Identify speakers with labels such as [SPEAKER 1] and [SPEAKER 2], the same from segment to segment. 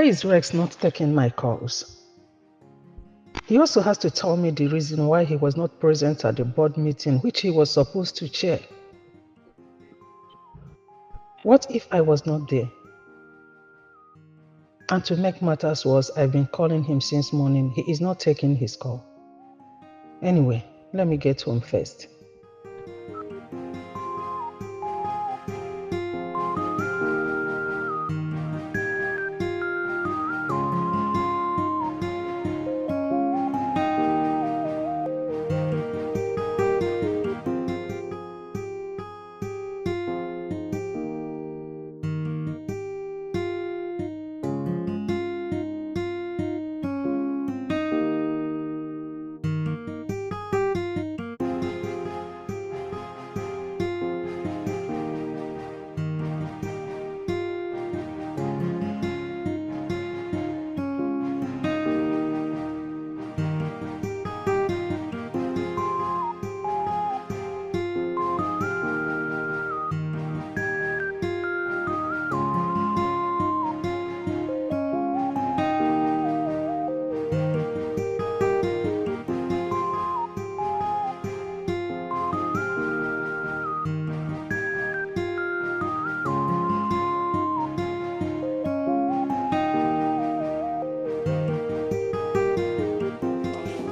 [SPEAKER 1] is Rex not taking my calls? He also has to tell me the reason why he was not present at the board meeting which he was supposed to chair. What if I was not there? And to make matters worse, I've been calling him since morning. He is not taking his call. Anyway, let me get home first.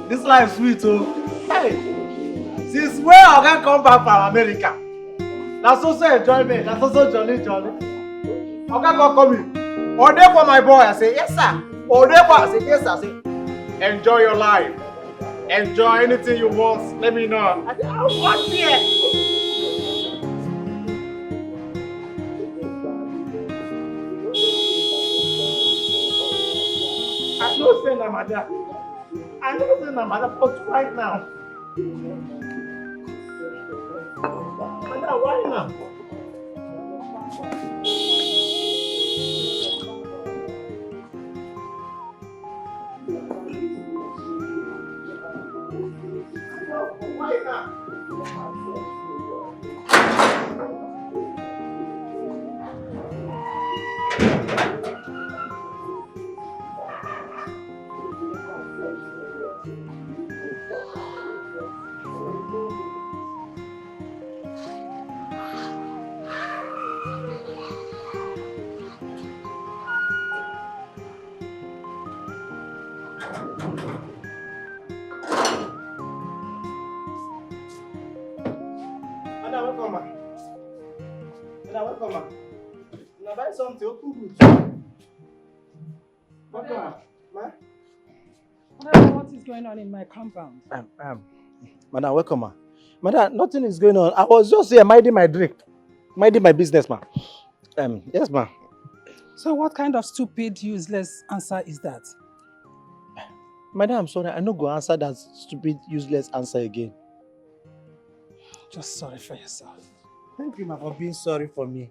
[SPEAKER 2] This life sweet, oh. Hey, since when I can come back from America? That's also enjoyment. That's also jolly. I can come in. Order for my boy. I say yes, sir. Order for I say yes, sir. I say enjoy your life. Enjoy anything you want. Let me know. I say I want here. I know say na madam. I know say na madam, but right now. Madam, why now? Why now? Welcome, ma. Welcome, ma. Now buy something. Open good. Welcome, ma.
[SPEAKER 1] What is going on in my compound?
[SPEAKER 2] Madam, welcome, ma. Madam, nothing is going on. I was just here minding my drink, minding my business, ma. Yes, ma.
[SPEAKER 1] So what kind of stupid, useless answer is that?
[SPEAKER 2] Madam, I'm sorry. I no go answer that stupid, useless answer again.
[SPEAKER 1] Just sorry for yourself.
[SPEAKER 2] Thank you, ma, for being sorry for me.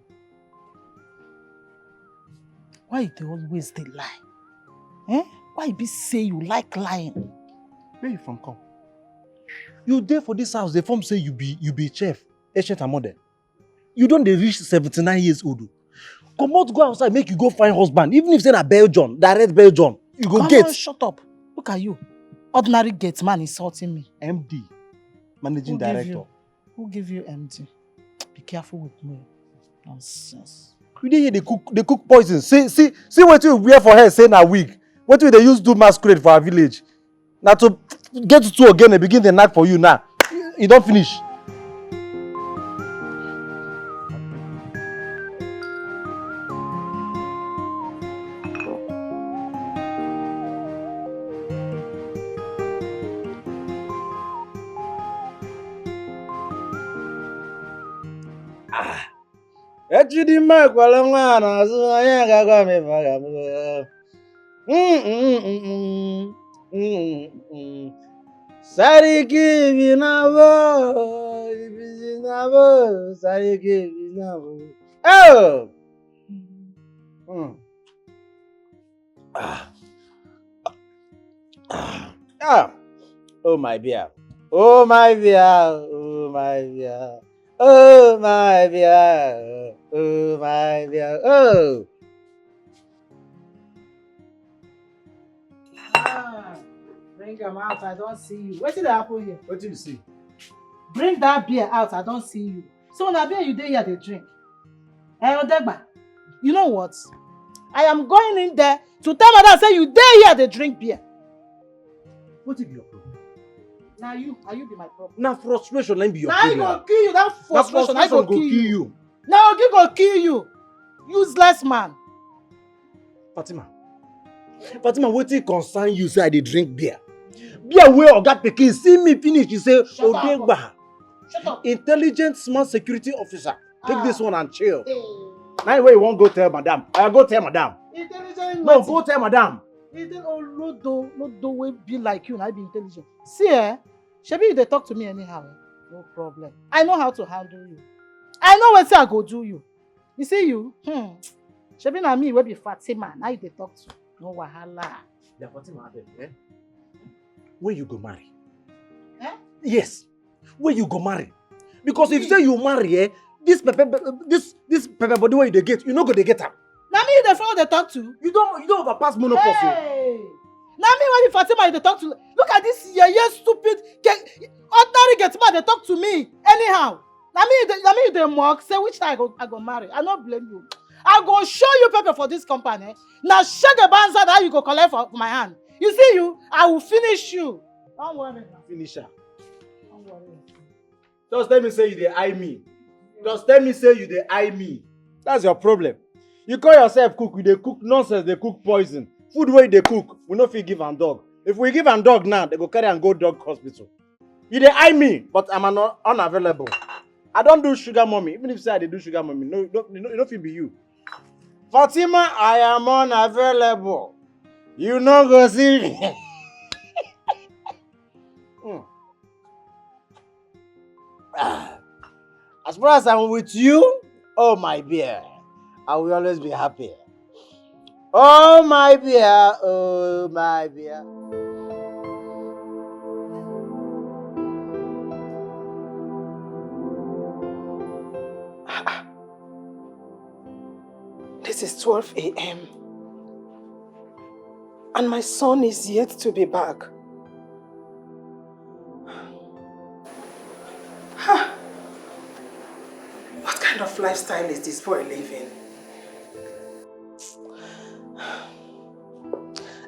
[SPEAKER 3] Why they always they lie? Eh? Why be say you like lying?
[SPEAKER 2] Where you from come? You there for this house, they form say you be chef, ancient and modern. You don't dey reach 79 years old. Come out, go outside, make you go find husband. Even if say na Belgium, direct Belgium, you go
[SPEAKER 3] Come
[SPEAKER 2] get.
[SPEAKER 3] on, shut up. Look at you. Ordinary gate man insulting me.
[SPEAKER 2] MD, managing director.
[SPEAKER 3] Who give you MD? Be careful with me. Nonsense.
[SPEAKER 2] You dey here they cook poison. See what you wear for hair, say na wig. What will they use do masquerade for our village? Now to get to again and begin the knack for you now. You don't finish. Echidimma kwala nwa n'azụ onye ga-agwa m ife aga m. Sariki binabo, ibinabo, sariki binabo. Oh! Oh my dear. Oh my dear. Oh my dear. Oh my dear. Oh my dear. Oh.
[SPEAKER 3] Bring them out, I don't see you. What did happen here?
[SPEAKER 2] What do you see?
[SPEAKER 3] Bring that beer out, I don't see you. So when I beer you dey here, they drink. Eh, Odegba, you know what? I am going in there to tell madam say you dey here, they drink beer.
[SPEAKER 2] What is your problem?
[SPEAKER 3] Now you be my problem.
[SPEAKER 2] Now frustration, let me be your
[SPEAKER 3] Now
[SPEAKER 2] problem.
[SPEAKER 3] I go kill you, that frustration, I go kill you.
[SPEAKER 2] you.
[SPEAKER 3] Now I go kill you. Useless man.
[SPEAKER 2] Fatima, wetin concern you say I dey drink beer? Beer wey oga pikin see me finish, you say, Odegba,
[SPEAKER 3] Shut up.
[SPEAKER 2] intelligent smart security officer. Take this one and chill.
[SPEAKER 3] Hey.
[SPEAKER 2] Now where you won't go tell madam? I go tell madam.
[SPEAKER 3] Intelligent.
[SPEAKER 2] No, go tell madam.
[SPEAKER 3] No do we be like you and I be intelligent. See Shebi they talk to me anyhow. No problem. I know how to handle you. I know what I go do you. You see you? Shebi na me we be Fatima. Now you they talk to. No wahala.
[SPEAKER 2] Yeah, Fatima, eh? Where you go marry?
[SPEAKER 3] Eh?
[SPEAKER 2] Yes. Where you go marry? Because if say you marry, this pepper body where you dey get, you no go dey get am.
[SPEAKER 3] Na me the fellow they talk to.
[SPEAKER 2] You don't overpass menopause.
[SPEAKER 3] Hey. Na me when Fatima they talk to. Look at this stupid ordinary get man they talk to me anyhow. Na me they mock say which time I go marry. I don't blame you. I go show you paper for this company. Now shake the bands that you go collect for my hand. You see you, I will finish you. Don't worry.
[SPEAKER 2] Finish her.
[SPEAKER 3] Don't worry.
[SPEAKER 2] Just tell me say you dey eye me. Just tell me say you dey eye me. That's your problem. You call yourself cook, you dey cook nonsense, they cook poison. Food where they cook, we no fit give am dog. If we give am dog now, they go carry and go dog hospital. You dey eye me, but I'm unavailable. I don't do sugar mommy. Even if say I dey do sugar mommy, no, it no fit be you. Fatima, I am unavailable. You no go see me. As far as I'm with you, oh my dear, I will always be happy. Oh my dear, oh my dear.
[SPEAKER 1] This is 12 a.m. and my son is yet to be back. What kind of lifestyle is this boy living?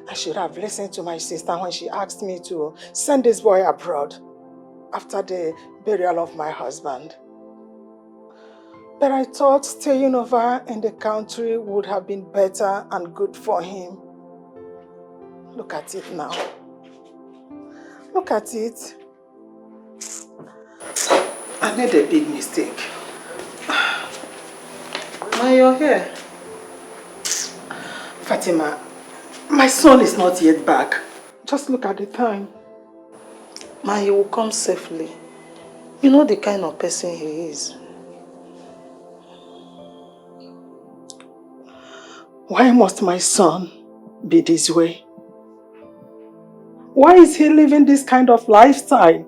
[SPEAKER 1] I should have listened to my sister when she asked me to send this boy abroad after the burial of my husband. But I thought staying over in the country would have been better and good for him. Look at it now. Look at it. I made a big mistake.
[SPEAKER 3] Now you're here.
[SPEAKER 1] Fatima, my son is not yet back. Just look at the time.
[SPEAKER 3] Ma, he will come safely. You know the kind of person he is.
[SPEAKER 1] Why must my son be this way? Why is he living this kind of lifestyle?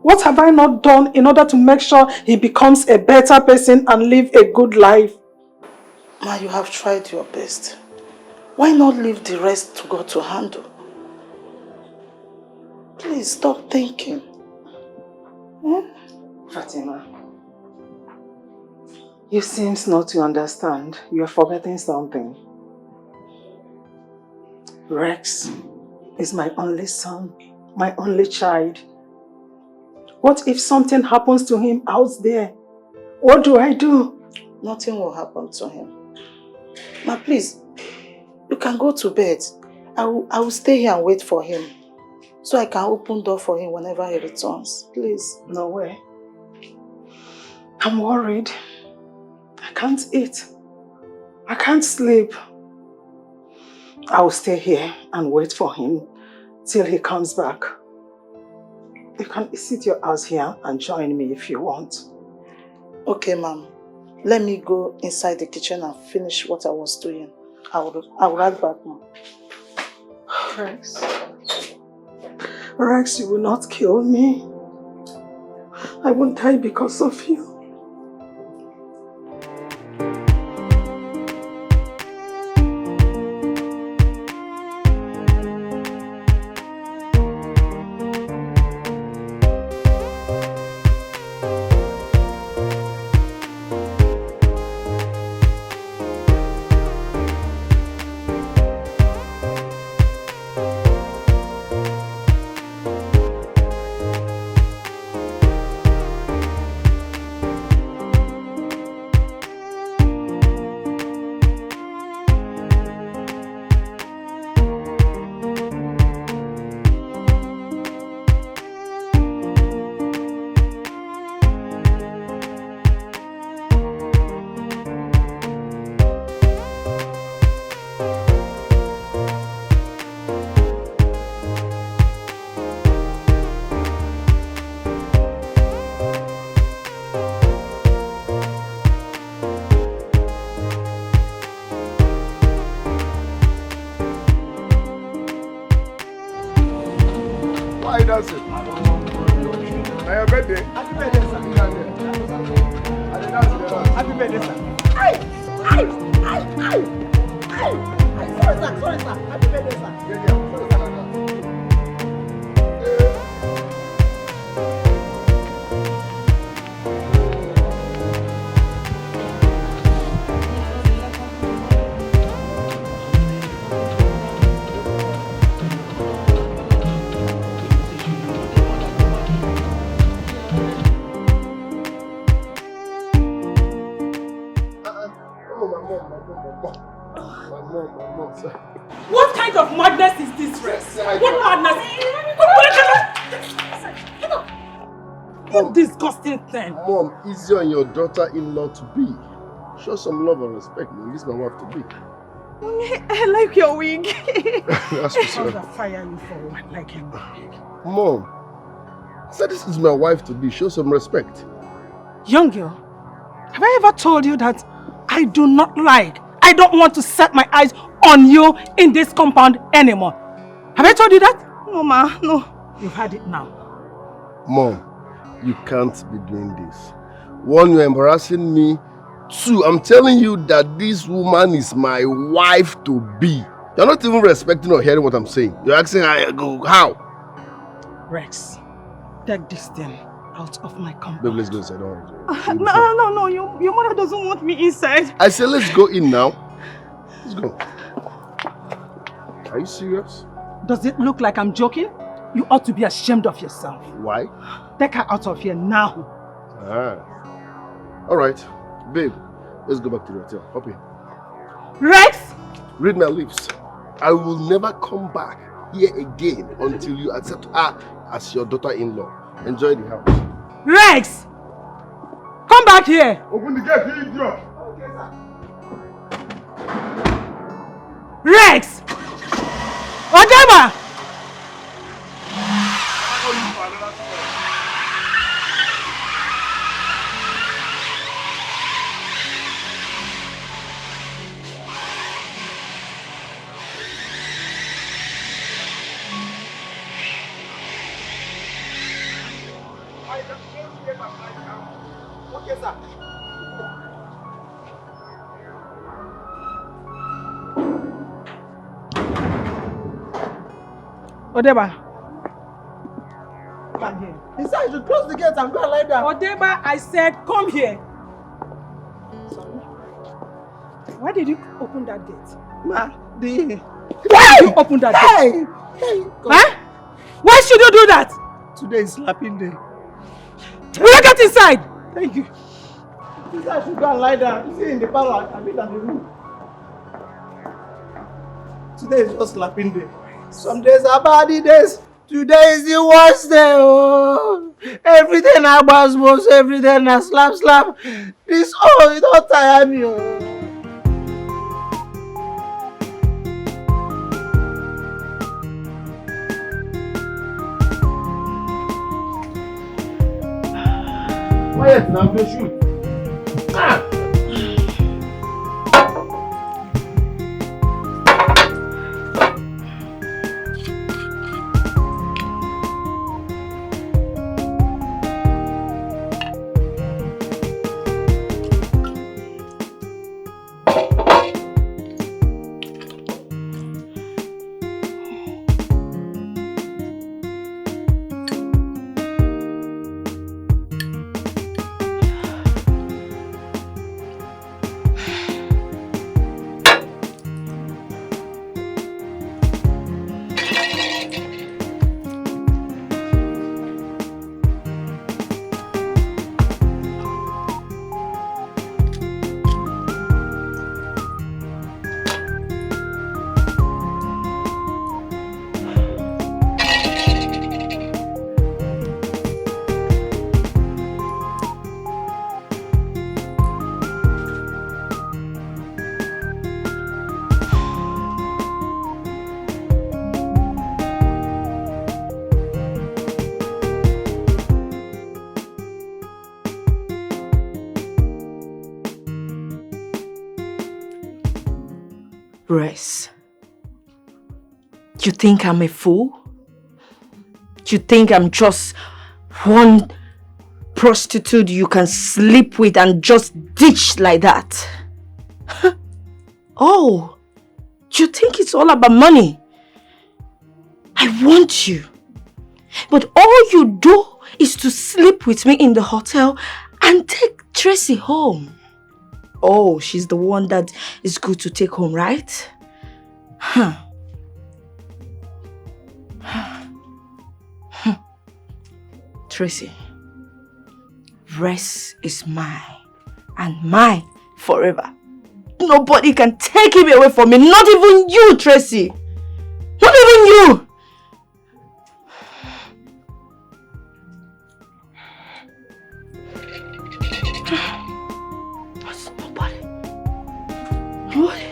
[SPEAKER 1] What have I not done in order to make sure he becomes a better person and live a good life?
[SPEAKER 3] Ma, you have tried your best. Why not leave the rest to God to handle? Please stop thinking.
[SPEAKER 1] Fatima, you seem not to understand. You are forgetting something. Rex is my only son, my only child. What if something happens to him out there? What do I do?
[SPEAKER 3] Nothing will happen to him. Ma, please, you can go to bed. I will stay here and wait for him, so I can open door for him whenever he returns. Please.
[SPEAKER 1] No way. I'm worried. I can't eat. I can't sleep. I will stay here and wait for him till he comes back. You can sit your ass here and join me if you want.
[SPEAKER 3] Okay, ma'am. Let me go inside the kitchen and finish what I was doing. I will right back, ma'am.
[SPEAKER 1] Rex. Rex, you will not kill me. I won't die because of you.
[SPEAKER 4] dancing. Now your birthday.
[SPEAKER 2] Happy birthday, sir. Happy birthday, sir.
[SPEAKER 3] Sorry, sir. Happy birthday, sir.
[SPEAKER 4] My mom, sir.
[SPEAKER 3] What kind of madness is this, Rex? What madness? Get up! You disgusting thing.
[SPEAKER 4] Mom, easy on your daughter-in-law to be. Show some love and respect, man. This is my wife to be.
[SPEAKER 5] I like your wig.
[SPEAKER 4] That's for
[SPEAKER 3] I'll
[SPEAKER 4] sure.
[SPEAKER 3] fire you for what like him.
[SPEAKER 4] Mom, I said this is my wife to be. Show some respect.
[SPEAKER 3] Young girl, have I ever told you that I don't want to set my eyes on you in this compound anymore? Have I told you that?
[SPEAKER 5] No, ma, no.
[SPEAKER 3] You've had it now.
[SPEAKER 4] Mom, you can't be doing this. One, you're embarrassing me. Two, I'm telling you that this woman is my wife to be. You're not even respecting or hearing what I'm saying. You're asking how?
[SPEAKER 3] Rex, take this thing out of my compound.
[SPEAKER 4] Babe, let's go inside. Don't worry.
[SPEAKER 5] No. Your mother doesn't want me inside.
[SPEAKER 4] I said let's go in now. Let's go. Are you serious?
[SPEAKER 3] Does it look like I'm joking? You ought to be ashamed of yourself.
[SPEAKER 4] Why?
[SPEAKER 3] Take her out of here now.
[SPEAKER 4] Alright. Babe, let's go back to the hotel. Hop in.
[SPEAKER 3] Rex!
[SPEAKER 4] Read my lips. I will never come back here again until you accept her as your daughter-in-law. Enjoy the house.
[SPEAKER 3] Rex! Come back here!
[SPEAKER 4] Open the gate, you idiot!
[SPEAKER 3] Rex! Ojaba!
[SPEAKER 2] Okay, sir.
[SPEAKER 3] Odeba. Come here.
[SPEAKER 2] He said you should close the gate and go and lie down.
[SPEAKER 3] Odeba, I said come here. Sorry. Why did you open that gate?
[SPEAKER 2] Ma,
[SPEAKER 3] Why did you open that gate? Huh? Why should you do that?
[SPEAKER 2] Today is slapping day.
[SPEAKER 3] Will you get inside?
[SPEAKER 2] Thank you. He said I should go and lie down. See in the parlor and meet in the room. Today is just slapping day. Some days are bad days. Today is the worst day. Oh. Everything I was everything I slap. This it don't tire me. Oh.
[SPEAKER 4] Quiet now, don't shoot.
[SPEAKER 6] Rex, you think I'm a fool? You think I'm just one prostitute you can sleep with and just ditch like that? Oh, you think it's all about money? I want you. But all you do is to sleep with me in the hotel and take Tracy home. Oh, she's the one that is good to take home, right? Huh. Tracy, Rex is mine and mine forever. Nobody can take him away from me, not even you, Tracy. Not even you. What's nobody? Nobody.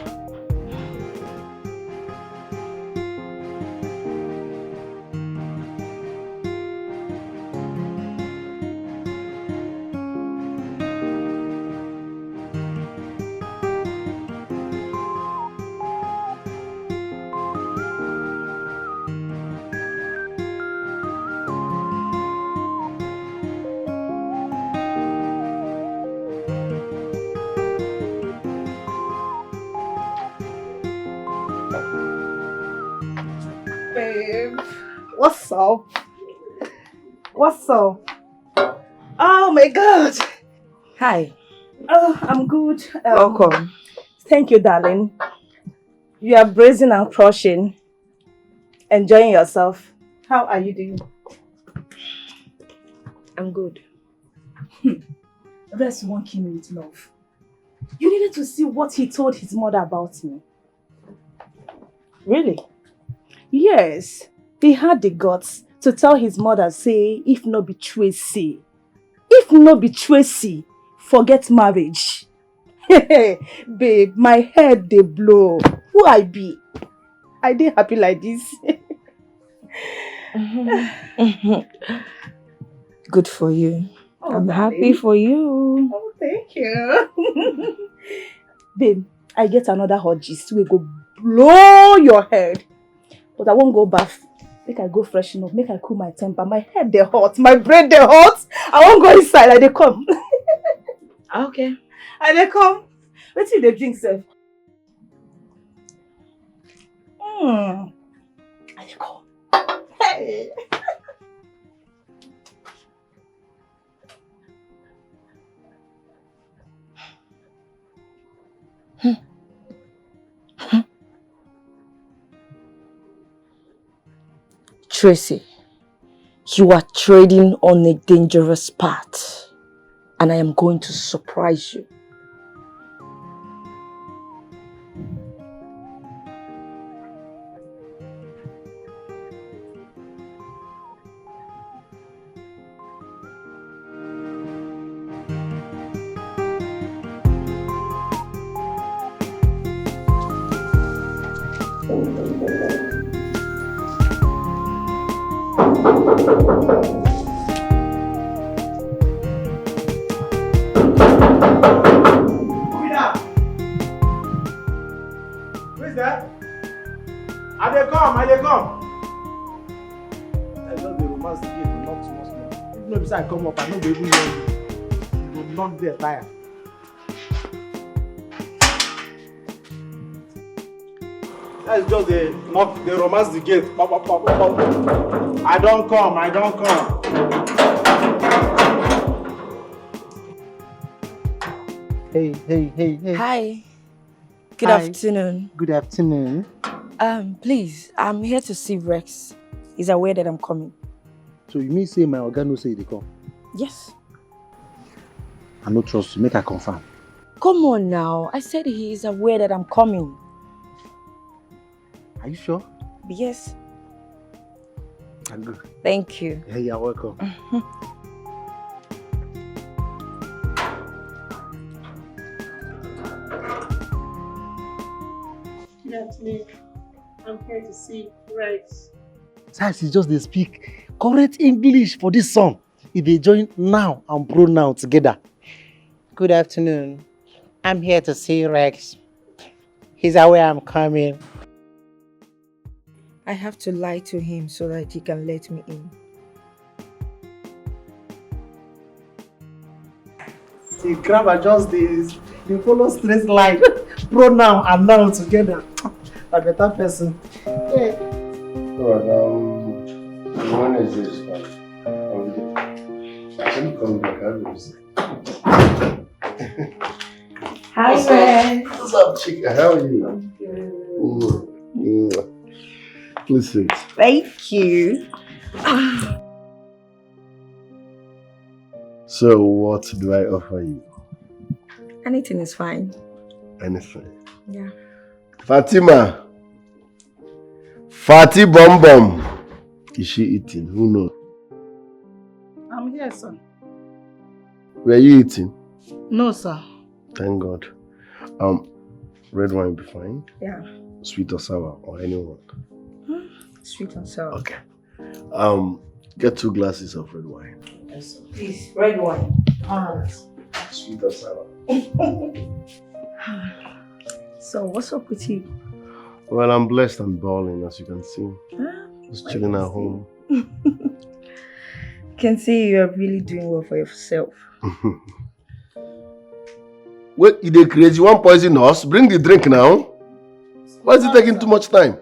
[SPEAKER 3] Babe, what's up? What's up? Oh my God.
[SPEAKER 6] Hi.
[SPEAKER 3] Oh, I'm good.
[SPEAKER 6] Welcome.
[SPEAKER 3] Thank you, darling. You are brazen and crushing. Enjoying yourself. How are you doing?
[SPEAKER 6] I'm good.
[SPEAKER 3] Rex won't kill me with love. You needed to see what he told his mother about me.
[SPEAKER 6] Really?
[SPEAKER 3] Yes. He had the guts to tell his mother, say, if no be Tracy, forget marriage. Babe, my head they blow. Who I be? I dey happy like this.
[SPEAKER 6] Good for you.
[SPEAKER 3] Oh,
[SPEAKER 6] I'm
[SPEAKER 3] darling.
[SPEAKER 6] happy for you.
[SPEAKER 3] Oh, thank you. Babe, I get another hot gist. We go blow your head. But I won't go bath. Make I go freshen up. Make I cool my temper. My head they hot. My brain they hot. I won't go inside. I they come.
[SPEAKER 6] Okay.
[SPEAKER 3] I they come. Let's see the drink, sir. I they come. Hey.
[SPEAKER 6] Tracy, you are trading on a dangerous path, and I am going to surprise you.
[SPEAKER 2] Who is that? I dey come. I just dey romance the gate, knock small. If no be say I come up, I no go even hear you. You go knock there tire. Let's just dey knock, dey romance the gate. I don't come. Hey.
[SPEAKER 6] Hi. Good
[SPEAKER 2] Hi.
[SPEAKER 6] afternoon.
[SPEAKER 2] Good afternoon.
[SPEAKER 6] Please, I'm here to see Rex. He's aware that I'm coming.
[SPEAKER 2] So you mean say my oga no say you dey come?
[SPEAKER 6] Yes.
[SPEAKER 2] I no trust you, make I confirm.
[SPEAKER 6] Come on now. I said he is aware that I'm coming.
[SPEAKER 2] Are you sure?
[SPEAKER 6] Yes.
[SPEAKER 2] I'm good.
[SPEAKER 6] Thank you.
[SPEAKER 2] Yeah, you're welcome.
[SPEAKER 5] Good afternoon. I'm here to see Rex.
[SPEAKER 2] Size is just they speak correct English for this song. If they join now and pronoun together. Good afternoon. I'm here to see Rex. He's aware I'm coming.
[SPEAKER 6] I have to lie to him so that he can let me in.
[SPEAKER 2] The crab adjust this. They follow straight line. Pronoun and noun together. A better person. Yeah.
[SPEAKER 4] Alright, when is this? I'm coming back.
[SPEAKER 6] Hi, Red.
[SPEAKER 4] What's up, chica? How are you?
[SPEAKER 6] I'm good.
[SPEAKER 4] Please sit.
[SPEAKER 6] Thank you.
[SPEAKER 4] So, what do I offer you?
[SPEAKER 6] Anything is fine.
[SPEAKER 4] Anything.
[SPEAKER 6] Yeah.
[SPEAKER 4] Fatima. Fati Bom Bom. Is she eating? Who knows?
[SPEAKER 3] I'm here, sir.
[SPEAKER 4] Were you eating?
[SPEAKER 3] No, sir.
[SPEAKER 4] Thank God. Red wine be fine?
[SPEAKER 6] Yeah.
[SPEAKER 4] Sweet or sour or anyone?
[SPEAKER 6] Sweet and sour.
[SPEAKER 4] Okay. Get 2 glasses of red wine.
[SPEAKER 6] Yes, sir. Please, red wine.
[SPEAKER 4] Sweet or sour?
[SPEAKER 6] So, what's up with you?
[SPEAKER 4] Well, I'm blessed and balling, as you can see. Just chilling at home.
[SPEAKER 6] Can see you're really doing well for yourself.
[SPEAKER 4] Wait, you dey crazy? You want poison us? Bring the drink now. Why is it taking too much time?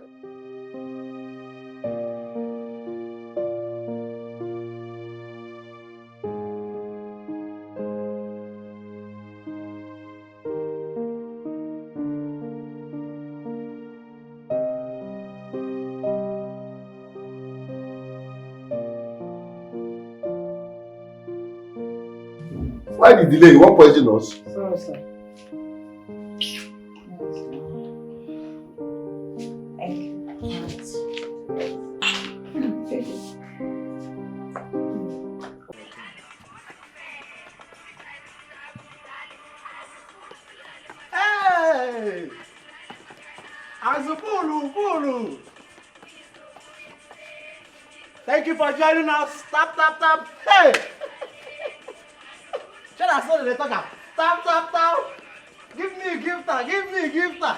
[SPEAKER 4] Why the delay? You want poison us?
[SPEAKER 3] Sorry, sir.
[SPEAKER 6] Thank you.
[SPEAKER 2] Hey! Azupulu, Pulu! Thank you for joining us. Tap, tap, tap. Hey! Shut up, so they talk. Tap, tap, tap. Give me a gifter, give me a gifter.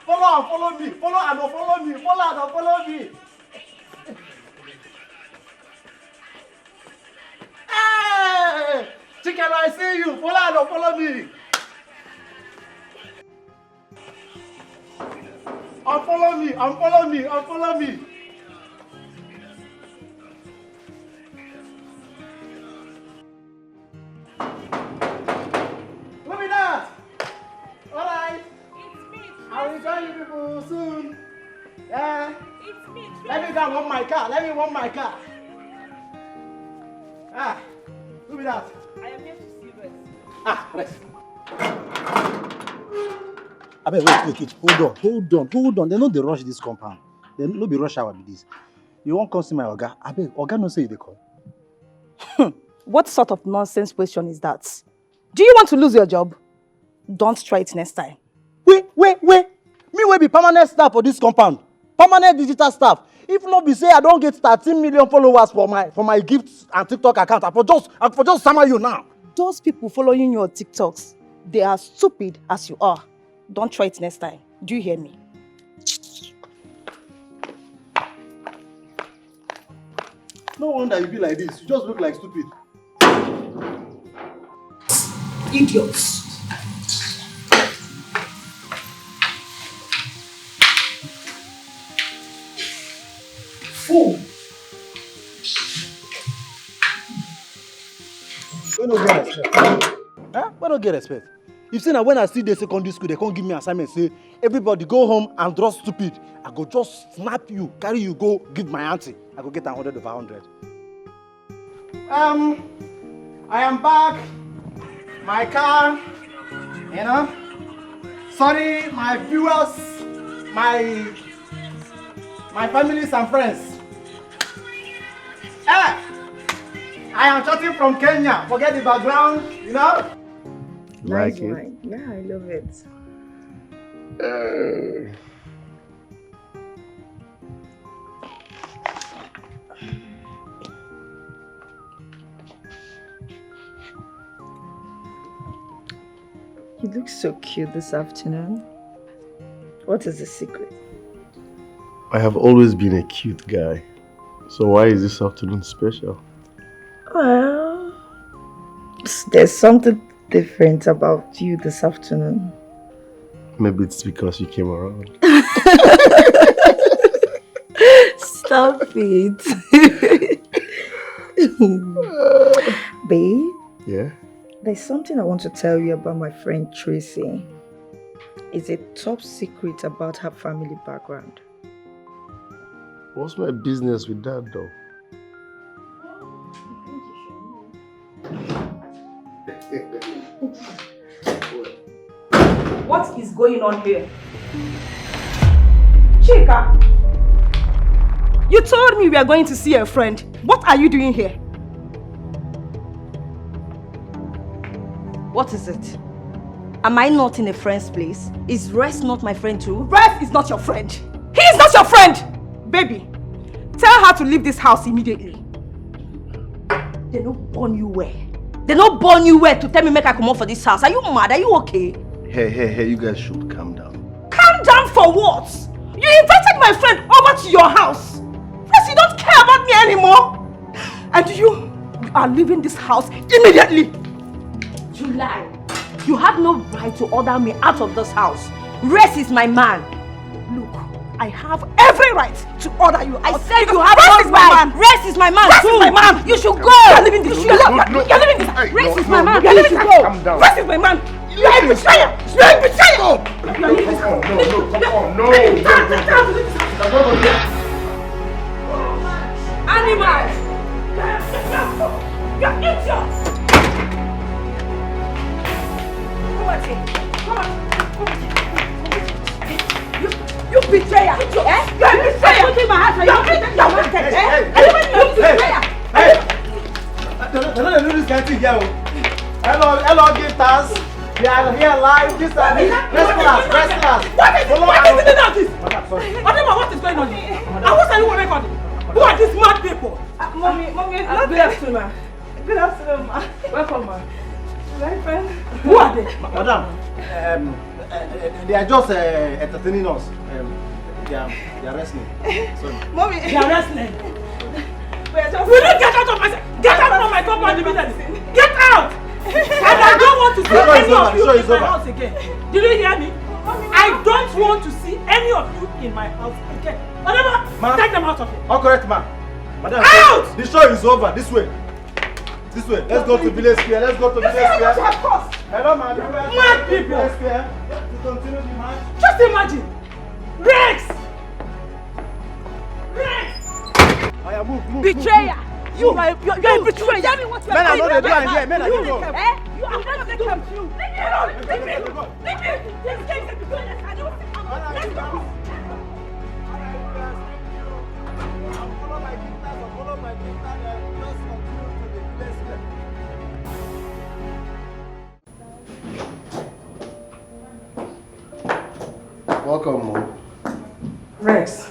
[SPEAKER 2] Follow and follow me. Follow and don't follow me. Follow and don't follow me. Hey! Chicken, I see you. Follow and don't follow me. Unfollow me, unfollow me, unfollow me. Move it out. Alright.
[SPEAKER 7] It's me.
[SPEAKER 2] I will join you people soon. Yeah.
[SPEAKER 7] It's me.
[SPEAKER 2] Let me go and warm my car. Let me warm my car. Ah. Move it out.
[SPEAKER 7] I am here to see Rex.
[SPEAKER 2] Ah, rest.
[SPEAKER 8] Abeg, wait. Hold on. They no dey rush this compound. They no be rush hour be this. You wan come see my oga? Abeg, oga no say you dey come.
[SPEAKER 9] What sort of nonsense question is that? Do you want to lose your job? Don't try it next time.
[SPEAKER 8] Wait. Me wey be permanent staff for this compound. Permanent digital staff. If not be say I don't get 13 million followers for my gifts and TikTok account, I for just sama you now.
[SPEAKER 9] Those people following your TikToks, they are stupid as you are. Don't try it next time. Do you hear me?
[SPEAKER 8] No wonder you be like this. You just look like stupid.
[SPEAKER 9] Idiots.
[SPEAKER 8] Fool. We no get respect. Huh? We no get respect. If say na when I still dey secondary school, they can't give me assignment, say everybody go home and draw stupid. I go just snap you, carry you go give my auntie. I go get 100/100.
[SPEAKER 2] I am back. My car, you know. Sorry, my viewers, my families and friends. I am chatting from Kenya. Forget the background, you know.
[SPEAKER 6] Nice wine. Yeah, I love it. You look so cute this afternoon. What is the secret?
[SPEAKER 4] I have always been a cute guy. So why is this afternoon special?
[SPEAKER 6] Well, there's something different about you this afternoon?
[SPEAKER 4] Maybe it's because you came around.
[SPEAKER 6] Stop it. Babe?
[SPEAKER 4] Yeah?
[SPEAKER 6] There's something I want to tell you about my friend Tracy. It's a top secret about her family background.
[SPEAKER 4] What's my business with that though?
[SPEAKER 9] What is going on here? Chika! You told me we are going to see a friend. What are you doing here? What is it?
[SPEAKER 6] Am I not in a friend's place? Is Rest not my friend too?
[SPEAKER 9] Rest is not your friend. He is not your friend! Baby, tell her to leave this house immediately.
[SPEAKER 6] They don't born you where? They don't born you where to tell me make I come out for this house. Are you mad? Are you okay?
[SPEAKER 4] Hey, you guys should calm down.
[SPEAKER 9] Calm down for what? You invited my friend over to your house. Plus you don't care about me anymore. And you are leaving this house immediately.
[SPEAKER 6] You lie. You have no right to order me out of this house. Rest is my man.
[SPEAKER 9] Look, I have every right to order you out.
[SPEAKER 6] I said you have
[SPEAKER 9] Rest
[SPEAKER 6] no
[SPEAKER 9] is my
[SPEAKER 6] right.
[SPEAKER 9] man.
[SPEAKER 6] Rest is my man
[SPEAKER 9] Rest
[SPEAKER 6] too.
[SPEAKER 9] is my man.
[SPEAKER 6] You should go.
[SPEAKER 9] You're leaving this. You're leaving this.
[SPEAKER 4] Hey,
[SPEAKER 6] Rest is my man.
[SPEAKER 9] You're leaving
[SPEAKER 6] You
[SPEAKER 9] this.
[SPEAKER 4] Calm down.
[SPEAKER 9] Rest is my man. You are a betrayer. You are a betrayer. You're leaving this.
[SPEAKER 4] No.
[SPEAKER 9] Animals. You're idiots. Come on. You betrayer! Eh? You're a betrayer! Putting my hands on you!
[SPEAKER 2] Don't do this kind of thing here. Hello, gifters. We are here live. This time, rest class.
[SPEAKER 9] What is this? What is going on here? And what are you recording? Who are these mad people?
[SPEAKER 3] Mommy, good afternoon, ma. Good afternoon, ma. Welcome, ma. My friend.
[SPEAKER 9] Who are they?
[SPEAKER 2] Madam, they are just entertaining us. They are wrestling. Sorry.
[SPEAKER 3] Mommy.
[SPEAKER 9] They are wrestling.
[SPEAKER 3] Will
[SPEAKER 9] Will you get out of my get out from my compound immediately? Get out! And I don't want to see any of you in my house again. Did you hear me? I don't want to see any of you in my house again. Whatever, take them out of here.
[SPEAKER 2] All correct, ma'am. Madam,
[SPEAKER 9] Out!
[SPEAKER 2] the show is over. This way. Let's go to Village Square. Hello, ma'am.
[SPEAKER 9] Mad people.
[SPEAKER 2] Village Square. To continue the match.
[SPEAKER 9] Just imagine. Rex!
[SPEAKER 2] Move.
[SPEAKER 9] Betrayer! You're a betrayer! Tell me what you
[SPEAKER 2] Men
[SPEAKER 9] are
[SPEAKER 2] are not
[SPEAKER 9] doing.
[SPEAKER 2] the doing here. Men are doing here.
[SPEAKER 9] Eh? You are not the come through. Leave me alone. This case is between us. I don't want to. Let's go.
[SPEAKER 4] Welcome, Mom.
[SPEAKER 9] Rex,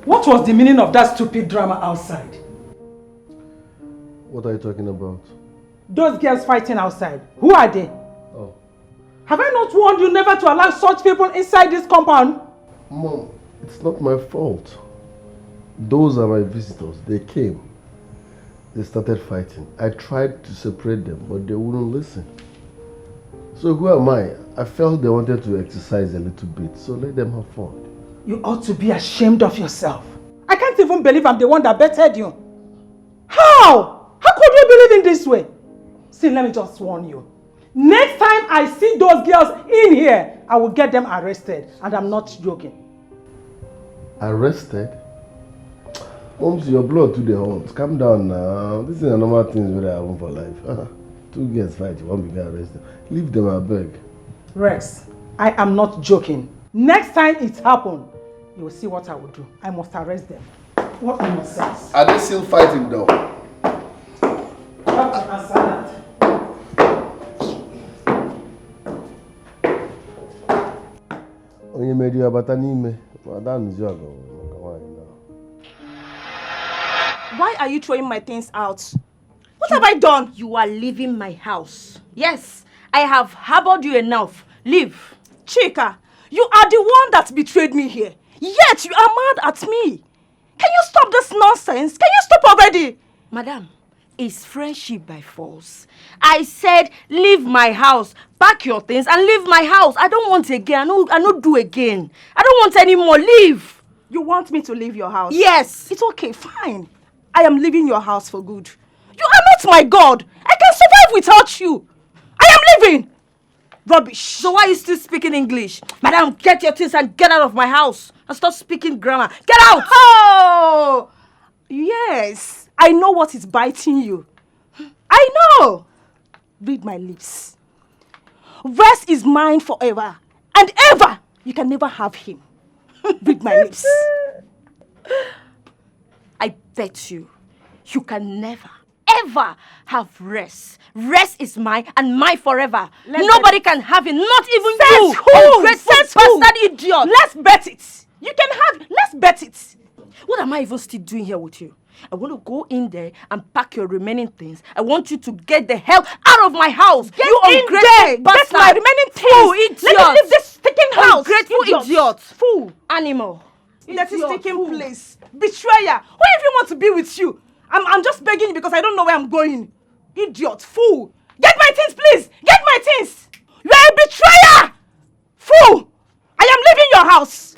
[SPEAKER 9] what was the meaning of that stupid drama outside?
[SPEAKER 4] What are you talking about?
[SPEAKER 9] Those girls fighting outside, who are they?
[SPEAKER 4] Oh.
[SPEAKER 9] Have I not warned you never to allow such people inside this compound?
[SPEAKER 4] Mom, it's not my fault. Those are my visitors. They came. They started fighting. I tried to separate them, but they wouldn't listen. So who am I? I felt they wanted to exercise a little bit, so let them have fun.
[SPEAKER 9] You ought to be ashamed of yourself. I can't even believe I'm the one that betted you. How? How could you believe in this way? See, let me just warn you. Next time I see those girls in here, I will get them arrested. And I'm not joking.
[SPEAKER 4] Arrested? Mom's your blood to the horns. Calm down now. This is a normal thing that happen for life. Two girls fight, you won't be arrested. Leave them, I beg.
[SPEAKER 9] Rex, I am not joking. Next time it happens, you will see what I will do. I must arrest them. What nonsense.
[SPEAKER 4] Are they still fighting though?
[SPEAKER 9] What can answer that?
[SPEAKER 4] Onye made you about an Madam is your
[SPEAKER 6] Why are you throwing my things out? What have I done? You are leaving my house. Yes, I have harbored you enough. Leave.
[SPEAKER 9] Chika, you are the one that betrayed me here. Yet you are mad at me. Can you stop this nonsense? Can you stop already?
[SPEAKER 6] Madam, is friendship by force. I said, leave my house, pack your things and leave my house. I don't want again. I don't do again. I don't want any more. Leave.
[SPEAKER 3] You want me to leave your house?
[SPEAKER 6] Yes.
[SPEAKER 3] It's okay, fine. I am leaving your house for good. You are not my God. I can survive without you. I am leaving. Rubbish.
[SPEAKER 6] So why are you still speaking English? Madam, get your things and get out of my house. And stop speaking grammar. Get out!
[SPEAKER 3] Oh! Yes. I know what is biting you. I know. Read my lips. Rest is mine forever. And ever. You can never have him. Read my lips.
[SPEAKER 6] I bet you can never, ever have rest. Rest is mine and mine forever. Nobody can have it, not even you. Ungrateful bastard idiot.
[SPEAKER 3] Let's bet it. You can have, let's bet it.
[SPEAKER 6] What am I even still doing here with you? I want to go in there and pack your remaining things. I want you to get the hell out of my house.
[SPEAKER 3] Get
[SPEAKER 6] you
[SPEAKER 3] in there. Get my remaining things.
[SPEAKER 6] Fool, idiot.
[SPEAKER 3] Let me leave this sticking house.
[SPEAKER 6] Ungrateful idiot.
[SPEAKER 3] Fool.
[SPEAKER 6] Animal.
[SPEAKER 3] Let it sticking place. Betrayer. Who even want to be with you? I'm just begging you because I don't know where I'm going. Idiot. Fool. Get my things, please. Get my things. You are a betrayer. Fool. I am leaving your house.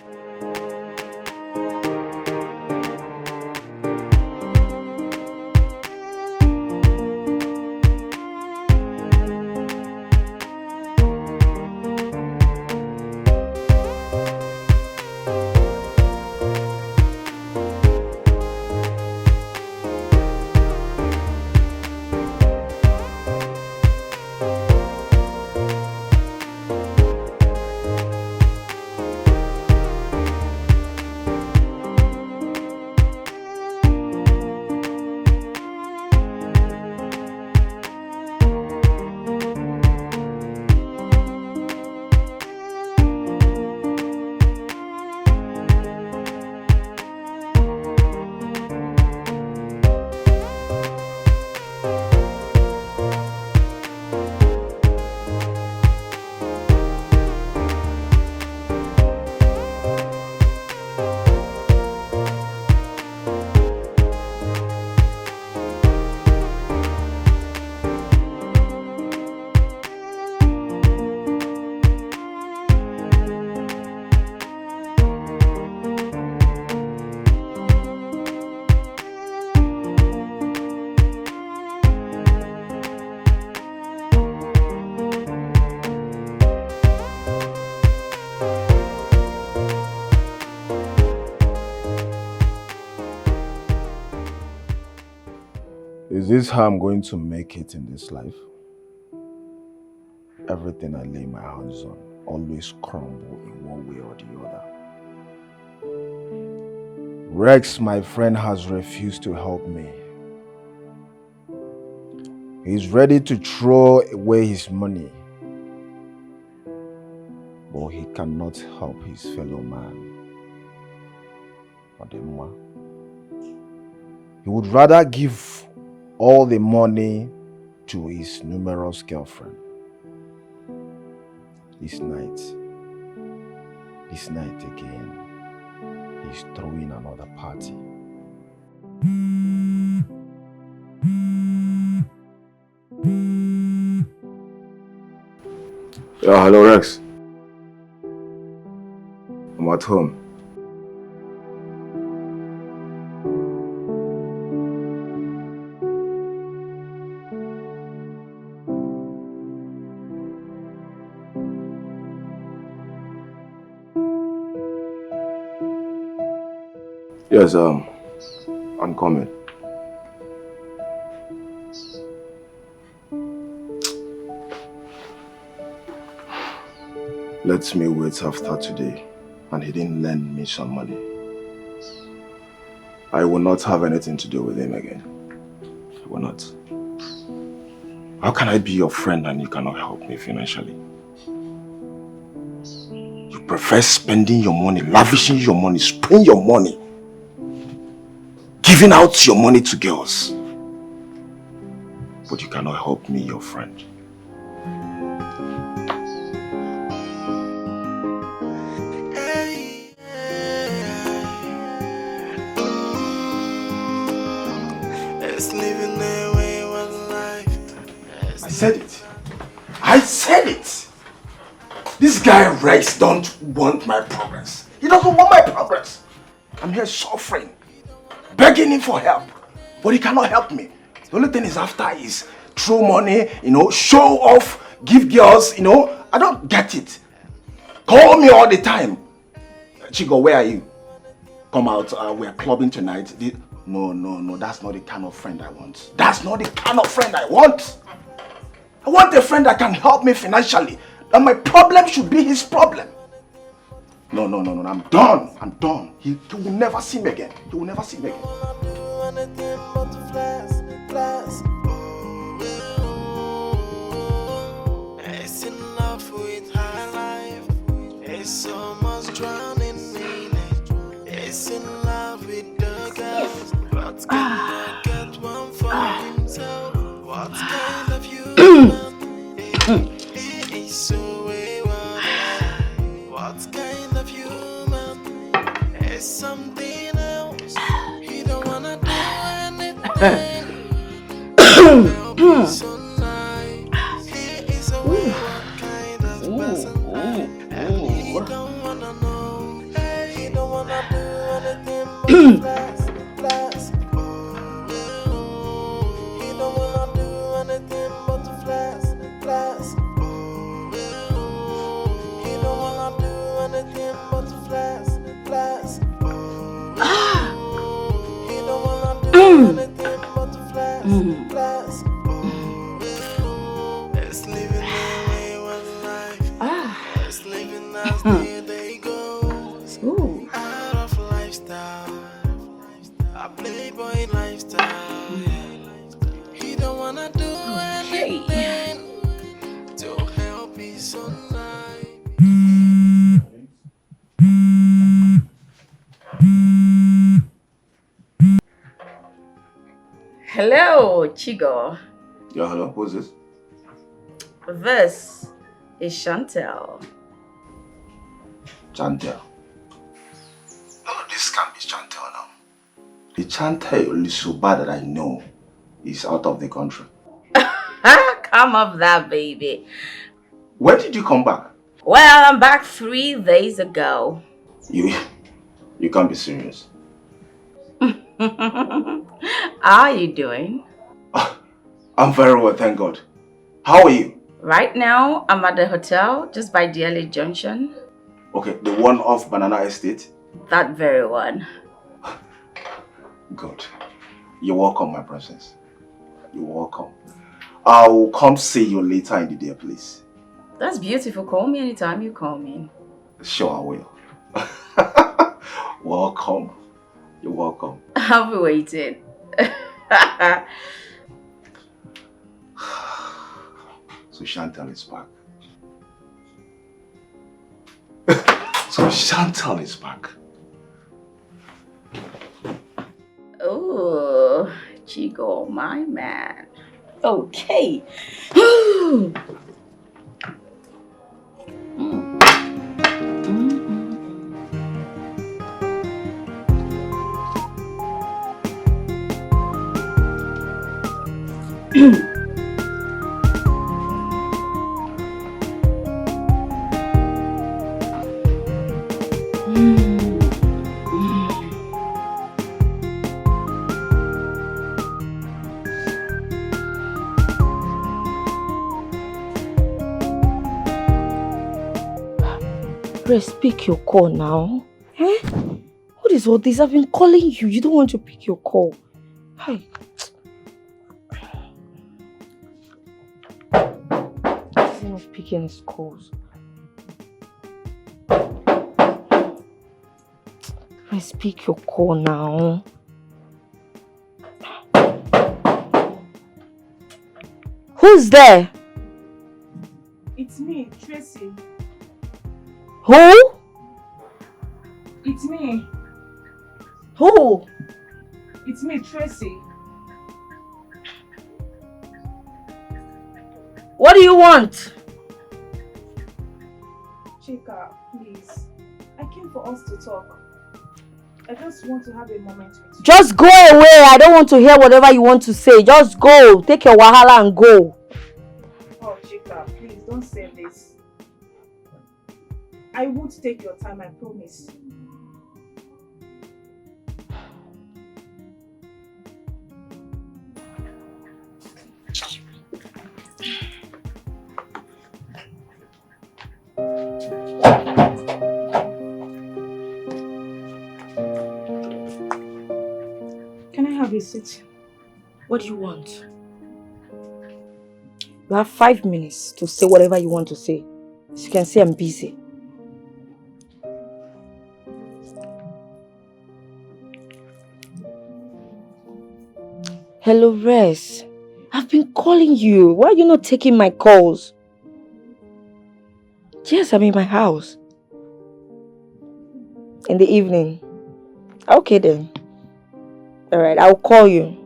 [SPEAKER 7] Is this how I'm going to make it in this life? Everything I lay my hands on always crumble in one way or the other. Rex, my friend, has refused to help me. He's ready to throw away his money, but he cannot help his fellow man. Odemwa. He would rather give all the money to his numerous girlfriend. This night again, he's throwing another party. Yeah, hello Rex. I'm at home. Yes, I'm coming. Let me wait after today, and he didn't lend me some money. I will not have anything to do with him again. I will not. How can I be your friend and you cannot help me financially? You prefer spending your money, lavishing your money, spraying your money, giving out your money to girls. But you cannot help me, your friend.
[SPEAKER 10] It's living that way.
[SPEAKER 7] I said it. This guy Rex don't want my progress. He doesn't want my progress. I'm here suffering, begging him for help, but he cannot help me. The only thing he's after is throw money, show off, give girls, I don't get it. Call me all the time. Chigo, where are you? Come out, we're clubbing tonight. No, that's not the kind of friend I want. That's not the kind of friend I want. I want a friend that can help me financially. And my problem should be his problem. No, I'm done. He will never see me again. He will never see me again.
[SPEAKER 10] It's in love with high life. It's so much drowning in it. It's in love with the girls. What can I get one for himself? What kind of human is so wayward? What kind of human is something else? He don't wanna do anything. So nice. He is a wayward kind of person. And he don't wanna know. He don't wanna do anything but flex. He don't wanna do anything but flex. He don't wanna do anything but flex. He don't wanna do anything but flex. It's living the wayward life. It's living as the day goes. Out of lifestyle, a playboy lifestyle. He don't wanna do anything to help his own life.
[SPEAKER 11] Hello, Chigo.
[SPEAKER 7] Yeah, hello, who's this?
[SPEAKER 11] This is Chantel.
[SPEAKER 7] Chantel. No, this can't be Chantel now. The Chantel Lisuba that I know is out of the country.
[SPEAKER 11] Come off that, baby.
[SPEAKER 7] When did you come back?
[SPEAKER 11] Well, I'm back 3 days ago.
[SPEAKER 7] You can't be serious.
[SPEAKER 11] How are you doing?
[SPEAKER 7] I'm very well, thank God. How are you?
[SPEAKER 11] Right now, I'm at the hotel just by DLA Junction.
[SPEAKER 7] Okay, the one off Banana Estate?
[SPEAKER 11] That very one.
[SPEAKER 7] Good. You're welcome, my princess. You're welcome. I'll come see you later in the day, please.
[SPEAKER 11] That's beautiful. Call me anytime you call me.
[SPEAKER 7] Sure, I will. Welcome. You're welcome.
[SPEAKER 11] I'll be waiting.
[SPEAKER 7] So Chantal is back. So Chantal is back.
[SPEAKER 11] Oh, Chigo, my man. Okay.
[SPEAKER 6] Grace, pick your call now. Eh? What is all this? I've been calling you. You don't want to pick your call. Hi. He's not picking his calls. Grace, pick your call now. Who's there?
[SPEAKER 5] It's me, Tracy.
[SPEAKER 6] Who?
[SPEAKER 5] It's me.
[SPEAKER 6] Who?
[SPEAKER 5] It's me, Tracy.
[SPEAKER 6] What do you want?
[SPEAKER 5] Chika, please. I came for us to talk. I just want to have a moment with you.
[SPEAKER 6] Just go away. I don't want to hear whatever you want to say. Just go. Take your wahala and go.
[SPEAKER 5] Oh, Oh, Chika, please don't say this. I won't take your time, I promise. Can I have a seat?
[SPEAKER 6] What do you want? You have 5 minutes to say whatever you want to say. As you can see, I'm busy. Hello, Res. I've been calling you. Why are you not taking my calls? Yes, I'm in my house. In the evening. Okay then. Alright, I'll call you.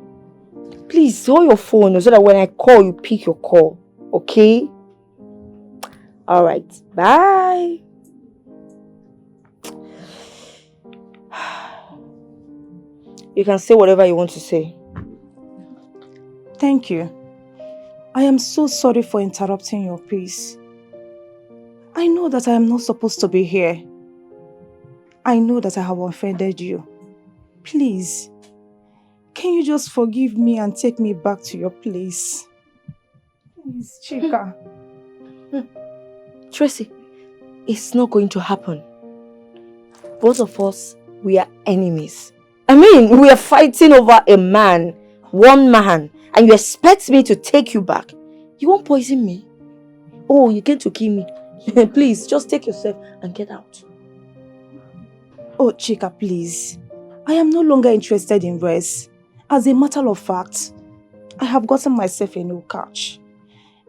[SPEAKER 6] Please hold your phone so that when I call, you pick your call. Okay? Alright, bye. You can say whatever you want to say.
[SPEAKER 5] Thank you. I am so sorry for interrupting your peace. I know that I am not supposed to be here. I know that I have offended you. Please, can you just forgive me and take me back to your place? Please, Chika.
[SPEAKER 6] Tracy, it's not going to happen. Both of us, we are enemies. I mean, we are fighting over a man, one man, and you expect me to take you back. You won't poison me? Oh, you came to kill me. Please, just take yourself and get out.
[SPEAKER 5] Oh, Chika, please. I am no longer interested in Res. As a matter of fact, I have gotten myself a new couch.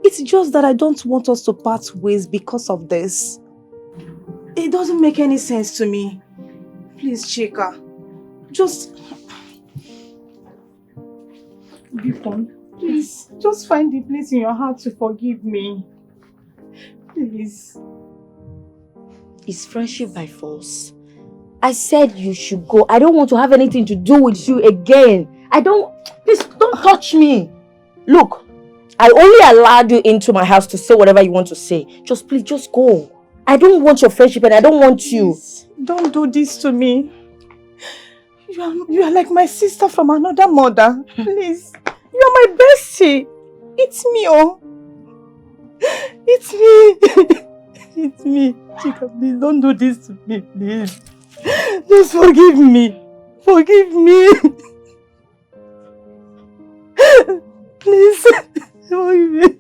[SPEAKER 5] It's just that I don't want us to part ways because of this. It doesn't make any sense to me. Please, Chika, just... Bipon, please, just find the place in your heart to forgive me. Please.
[SPEAKER 6] It's friendship by force. I said you should go. I don't want to have anything to do with you again. Please don't touch me. Look, I only allowed you into my house to say whatever you want to say. Please, just go. I don't want your friendship and I don't want you.
[SPEAKER 5] Please, don't do this to me. You are like my sister from another mother. Please, you are my bestie. It's me, oh. It's me. It's me. Chika, please don't do this to me, please. Just forgive me. Forgive me. Please, forgive me.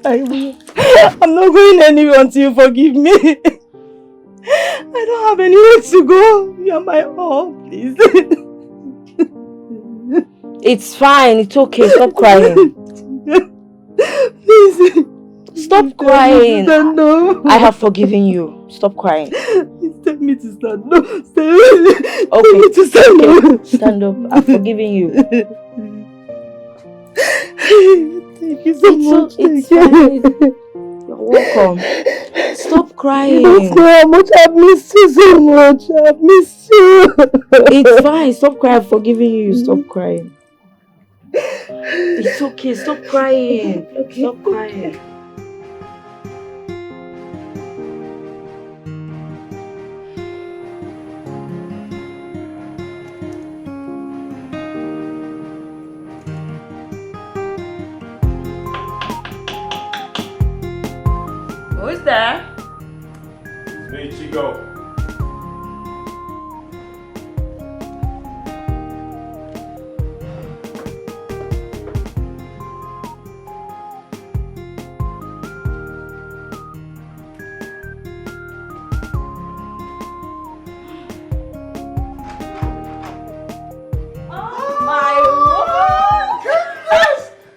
[SPEAKER 5] I will. I'm not going anywhere until you forgive me. I don't have anywhere to go. You are my all, please.
[SPEAKER 6] It's fine. It's okay. Stop crying.
[SPEAKER 5] Please.
[SPEAKER 6] Stop crying.
[SPEAKER 5] Stand up.
[SPEAKER 6] I have forgiven you. Stop crying.
[SPEAKER 5] Tell me to stand up.
[SPEAKER 6] Okay.
[SPEAKER 5] Tell me to stand up.
[SPEAKER 6] Stand up. I've forgiven you.
[SPEAKER 5] Thank you so much.
[SPEAKER 6] It's fine. You're welcome. Stop crying.
[SPEAKER 5] You don't know how much I've missed you so much. I've missed you.
[SPEAKER 6] It's fine. Stop crying. I've forgiven you. Stop crying. It's okay. Stop crying.
[SPEAKER 5] Okay.
[SPEAKER 6] Stop crying.
[SPEAKER 11] Who is there?
[SPEAKER 7] It's me, Chico.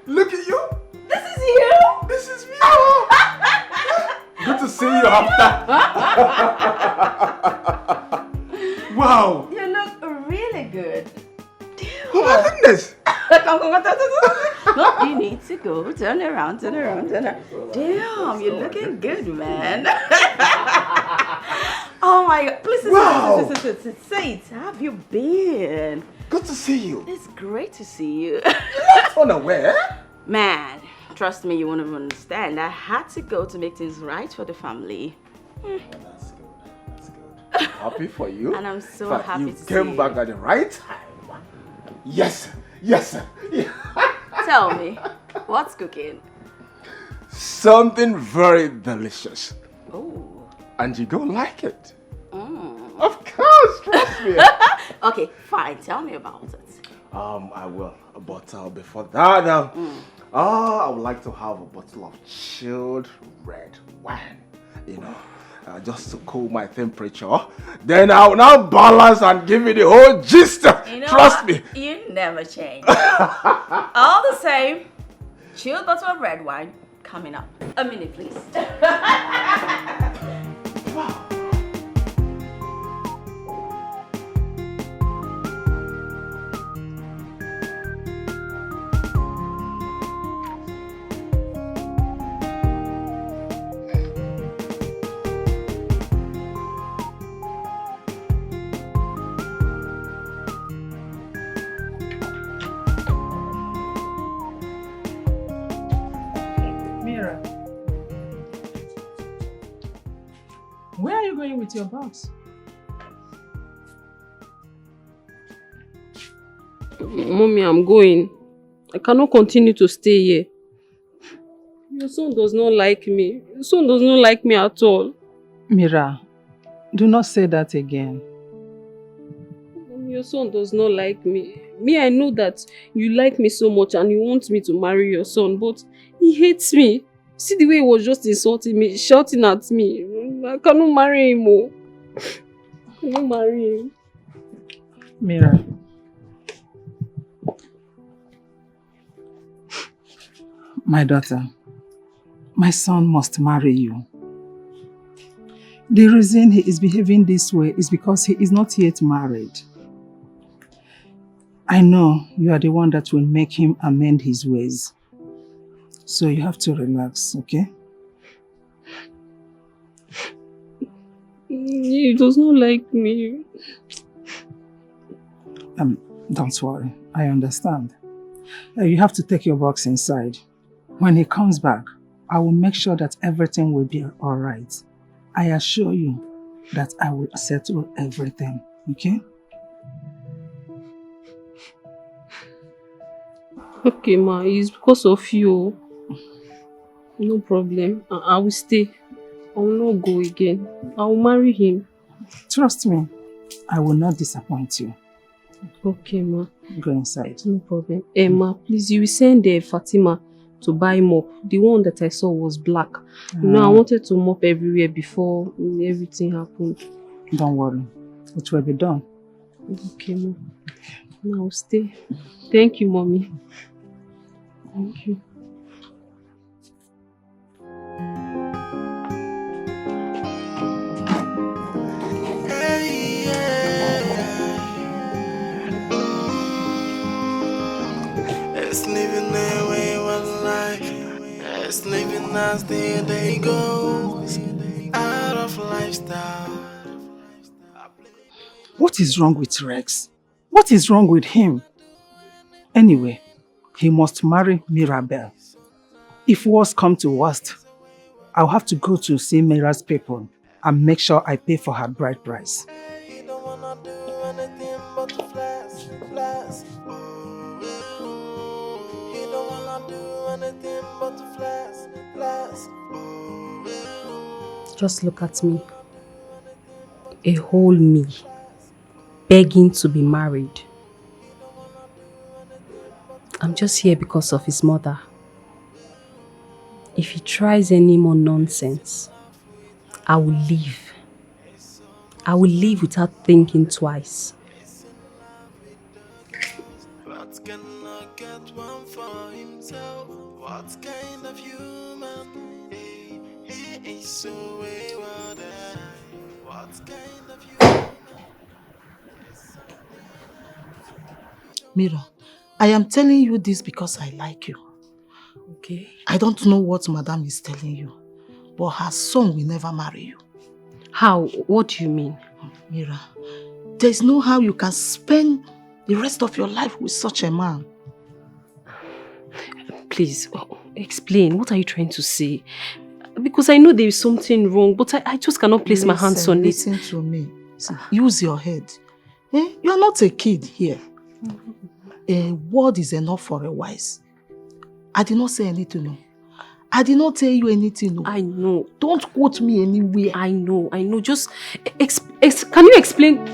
[SPEAKER 7] Look at you!
[SPEAKER 11] This is you?
[SPEAKER 7] This is me! Good to see you after. Wow!
[SPEAKER 11] You look really good.
[SPEAKER 7] Who has done this?
[SPEAKER 11] No, you need to go. Turn around, turn around, turn around. Damn, you're looking good, man. Oh my God. Please,
[SPEAKER 7] Wow.
[SPEAKER 11] say it. How have you been?
[SPEAKER 7] Good to see you.
[SPEAKER 11] It's great to see you.
[SPEAKER 7] Unaware?
[SPEAKER 11] Man, Trust me, you won't even understand. I had to go to make things right for the family.
[SPEAKER 7] That's good. That's good. Happy for you.
[SPEAKER 11] And I'm so
[SPEAKER 7] But
[SPEAKER 11] happy
[SPEAKER 7] you
[SPEAKER 11] to see
[SPEAKER 7] came back at the right time. Yes, yes. Yeah.
[SPEAKER 11] Tell me, what's cooking?
[SPEAKER 7] Something very delicious.
[SPEAKER 11] Oh.
[SPEAKER 7] And you gonna like it.
[SPEAKER 11] Mm.
[SPEAKER 7] Of course, trust me.
[SPEAKER 11] Okay, fine. Tell me about it.
[SPEAKER 7] I will. But before that, I would like to have a bottle of chilled red wine. You know, just to cool my temperature. Then I will now balance and give you the whole gist.
[SPEAKER 11] You know
[SPEAKER 7] Trust
[SPEAKER 11] what?
[SPEAKER 7] me.
[SPEAKER 11] You never change. All the same, chilled bottle of red wine coming up. A minute, please.
[SPEAKER 9] Mira, where are you going with your box?
[SPEAKER 12] Mommy, I'm going. I cannot continue to stay here. Your son does not like me. Your son does not like me at all.
[SPEAKER 9] Mira, do not say that again.
[SPEAKER 12] Your son does not like me. Me, I know that you like me so much and you want me to marry your son, but he hates me. See the way he was just insulting me, shouting at me. I cannot marry him. Oh. I cannot marry him.
[SPEAKER 9] Mira, my daughter, my son must marry you. The reason he is behaving this way is because he is not yet married. I know you are the one that will make him amend his ways. So you have to relax, okay?
[SPEAKER 12] He does not like me.
[SPEAKER 9] Don't worry, I understand. You have to take your box inside. When he comes back, I will make sure that everything will be alright. I assure you that I will settle everything, okay?
[SPEAKER 12] Okay, ma, it's because of you. No problem. I will stay. I will not go again. I will marry him.
[SPEAKER 9] Trust me, I will not disappoint you.
[SPEAKER 12] Okay, ma.
[SPEAKER 9] Go inside.
[SPEAKER 12] No problem. Ma, please, you will send Fatima to buy mop. The one that I saw was black. You know, I wanted to mop everywhere before everything happened.
[SPEAKER 9] Don't worry. It will be done.
[SPEAKER 12] Okay, ma. Now I'll stay. Thank you, mommy. Thank you.
[SPEAKER 10] It's living their way of life. It's living as the day goes. Out of lifestyle.
[SPEAKER 9] What is wrong with Rex? What is wrong with him? Anyway, he must marry Mirabel. If worst come to worst, I'll have to go to see Mira's people and make sure I pay for her bride price.
[SPEAKER 10] He don't wanna do anything but to flash, flash. He don't wanna do anything but to flash, flash.
[SPEAKER 6] Just look at me. A whole me. Begging to be married. I'm just here because of his mother. If he tries any more nonsense, I will leave. I will leave without thinking twice.
[SPEAKER 10] What cannot get one for himself? What kind of human? He is so wayward. What kind of human?
[SPEAKER 3] Mira, I am telling you this because I like you.
[SPEAKER 6] Okay.
[SPEAKER 3] I don't know what Madam is telling you, but her son will never marry you.
[SPEAKER 6] How? What do you mean?
[SPEAKER 3] Mira, there's no how you can spend the rest of your life with such a man.
[SPEAKER 6] Please,
[SPEAKER 12] Explain. What are you trying to say? Because I know there is something wrong, but I just cannot place my hands on it.
[SPEAKER 9] Listen to me. See, use your head. You are not a kid here. A word is enough for a wise. I did not say anything. No. I did not tell you anything. No.
[SPEAKER 12] I know.
[SPEAKER 9] Don't quote me anywhere.
[SPEAKER 12] I know. Just can you explain?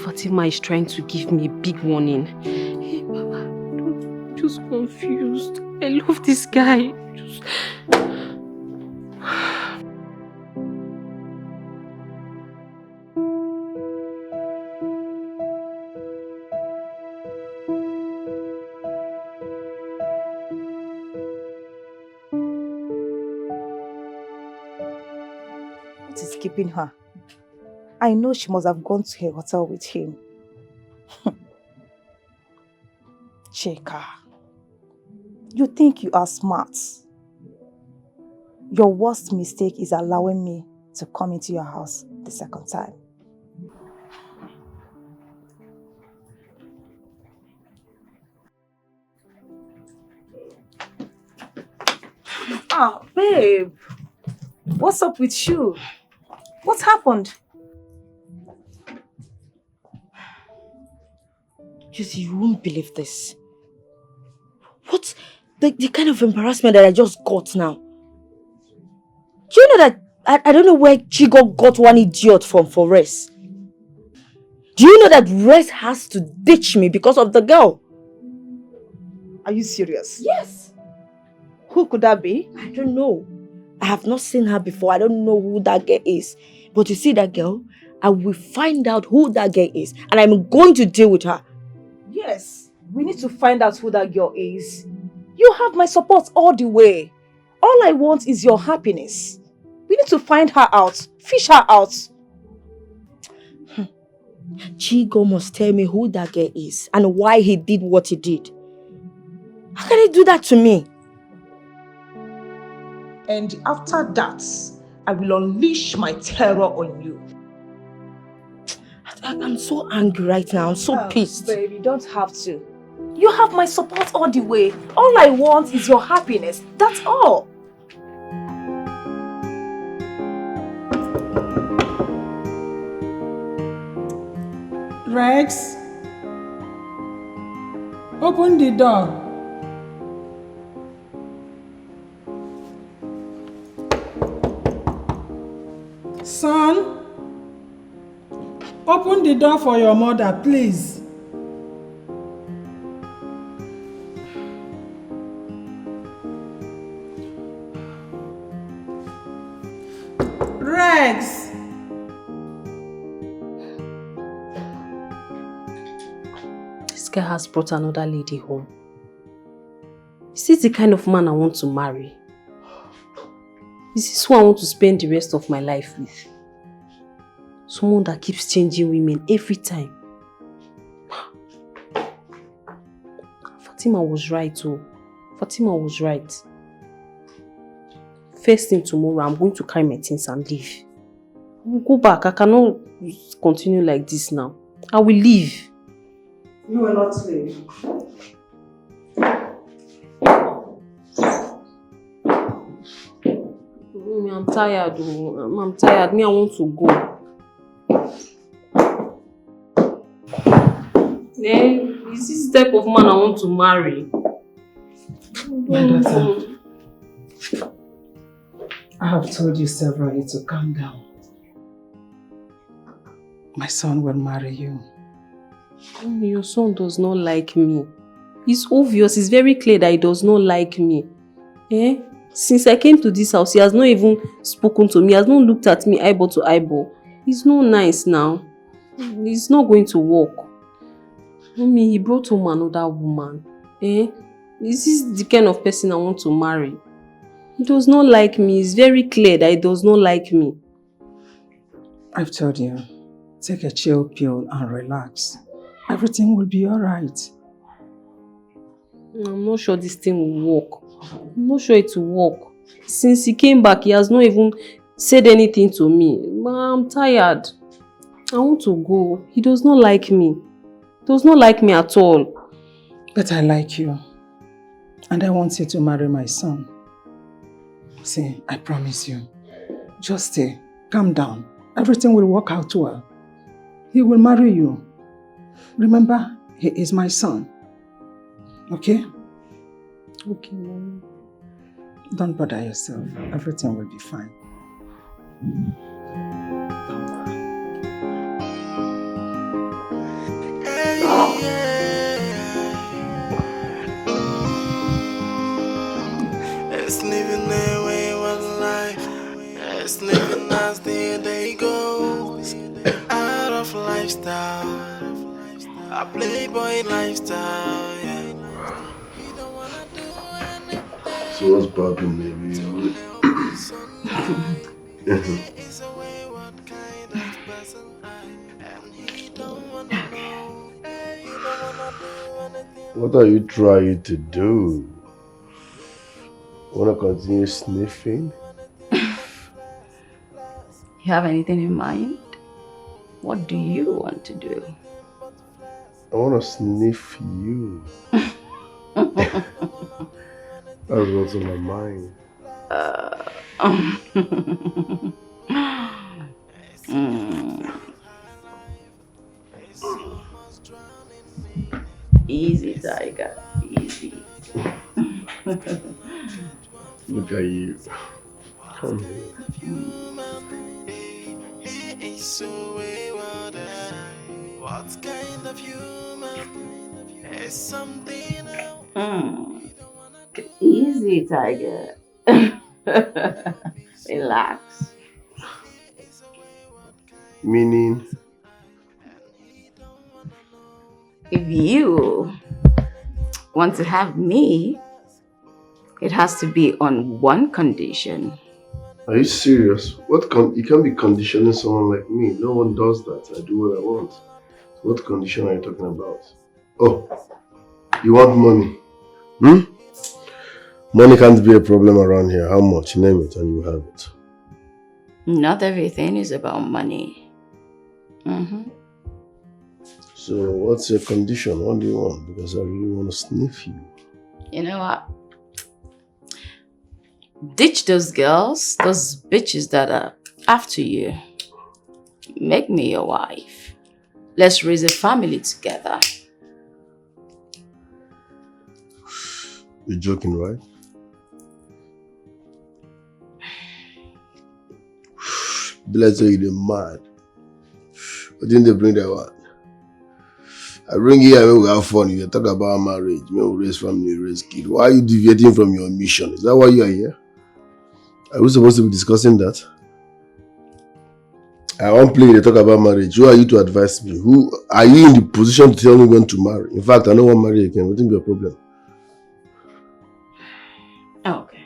[SPEAKER 12] Fatima is trying to give me a big warning. Hey, Baba, I'm just confused. I love this guy.
[SPEAKER 5] What is keeping her? I know she must have gone to a hotel with him. Chika, you think you are smart. Your worst mistake is allowing me to come into your house the second time. Ah, babe. What's up with you? What happened?
[SPEAKER 6] You won't believe this. What? The kind of embarrassment that I just got now. Do you know that I don't know where Chigo got one idiot from for Res? Do you know that Res has to ditch me because of the girl?
[SPEAKER 5] Are you serious?
[SPEAKER 6] Yes.
[SPEAKER 5] Who could that be?
[SPEAKER 6] I don't know. I have not seen her before. I don't know who that girl is. But you see that girl? I will find out who that girl is. And I'm going to deal with her.
[SPEAKER 5] Yes, we need to find out who that girl is. You have my support all the way. All I want is your happiness. We need to find her out, fish her out.
[SPEAKER 6] Chigo must tell me who that girl is and why he did what he did. How can he do that to me?
[SPEAKER 9] And after that, I will unleash my terror on you.
[SPEAKER 6] I'm so angry right now. I'm so pissed.
[SPEAKER 5] Babe, you don't have to. You have my support all the way. All I want is your happiness. That's all.
[SPEAKER 9] Rex, open the door. Son, open the door for your mother, please. Rex.
[SPEAKER 12] This guy has brought another lady home. Is this the kind of man I want to marry? Is this who I want to spend the rest of my life with? Someone that keeps changing women every time. Fatima was right, oh. Fatima was right. First thing tomorrow, I'm going to carry my things and leave. I will go back. I cannot continue like this now. I will leave.
[SPEAKER 9] You will not leave.
[SPEAKER 12] I'm tired. I'm tired. Me, I want to go. Is this the type of man I want to marry?
[SPEAKER 9] My daughter, I have told you severally to calm down. My son will marry you.
[SPEAKER 12] Your son does not like me. It's obvious. It's very clear that he does not like me. Since I came to this house, he has not even spoken to me. He has not looked at me eyeball to eyeball. It's not nice now. It's not going to work. He brought home another woman. This is the kind of person I want to marry. He does not like me. It's very clear that he does not like me.
[SPEAKER 9] I've told you, take a chill pill and relax. Everything will be alright.
[SPEAKER 12] I'm not sure this thing will work. I'm not sure it will work. Since he came back, he has not even said anything to me. Ma, I'm tired. I want to go. He does not like me. He does not like me at all.
[SPEAKER 9] But I like you. And I want you to marry my son. See, I promise you. Just stay. Calm down. Everything will work out well. He will marry you. Remember, he is my son. Okay?
[SPEAKER 12] Okay, Mom.
[SPEAKER 9] Don't bother yourself. Everything will be fine.
[SPEAKER 10] It's living their wayward life. It's living as the day goes. Out of lifestyle, a playboy lifestyle. Yeah.
[SPEAKER 4] So what's poppin', baby? What are you trying to do? Wanna continue sniffing?
[SPEAKER 11] You have anything in mind? What do you want to do?
[SPEAKER 4] I wanna sniff you. That's what's on my mind.
[SPEAKER 11] Easy, Tiger. Easy.
[SPEAKER 4] Look at you. Come here.
[SPEAKER 10] What kind of human is something else?
[SPEAKER 11] Easy, Tiger. Relax.
[SPEAKER 4] Meaning?
[SPEAKER 11] If you want to have me, it has to be on one condition.
[SPEAKER 4] Are you serious? You can't be conditioning someone like me. No one does that. I do what I want. What condition are you talking about? Oh, you want money? Money can't be a problem around here. How much? Name it and you have it.
[SPEAKER 11] Not everything is about money.
[SPEAKER 4] So what's your condition? What do you want? Because I really want to sniff you.
[SPEAKER 11] You know what? Ditch those girls, those bitches that are after you. Make me your wife. Let's raise a family together.
[SPEAKER 4] You're joking, right? Let's say you're mad. But didn't they bring that one? I bring you here, we have fun. You talk about marriage, we raise family, raise kids. Why are you deviating from your mission? Is that why you are here? Are we supposed to be discussing that? I won't play, they talk about marriage. Who are you to advise me? Who are you in the position to tell me when to marry? In fact, I don't want to marry again. What will be your problem?
[SPEAKER 11] Okay.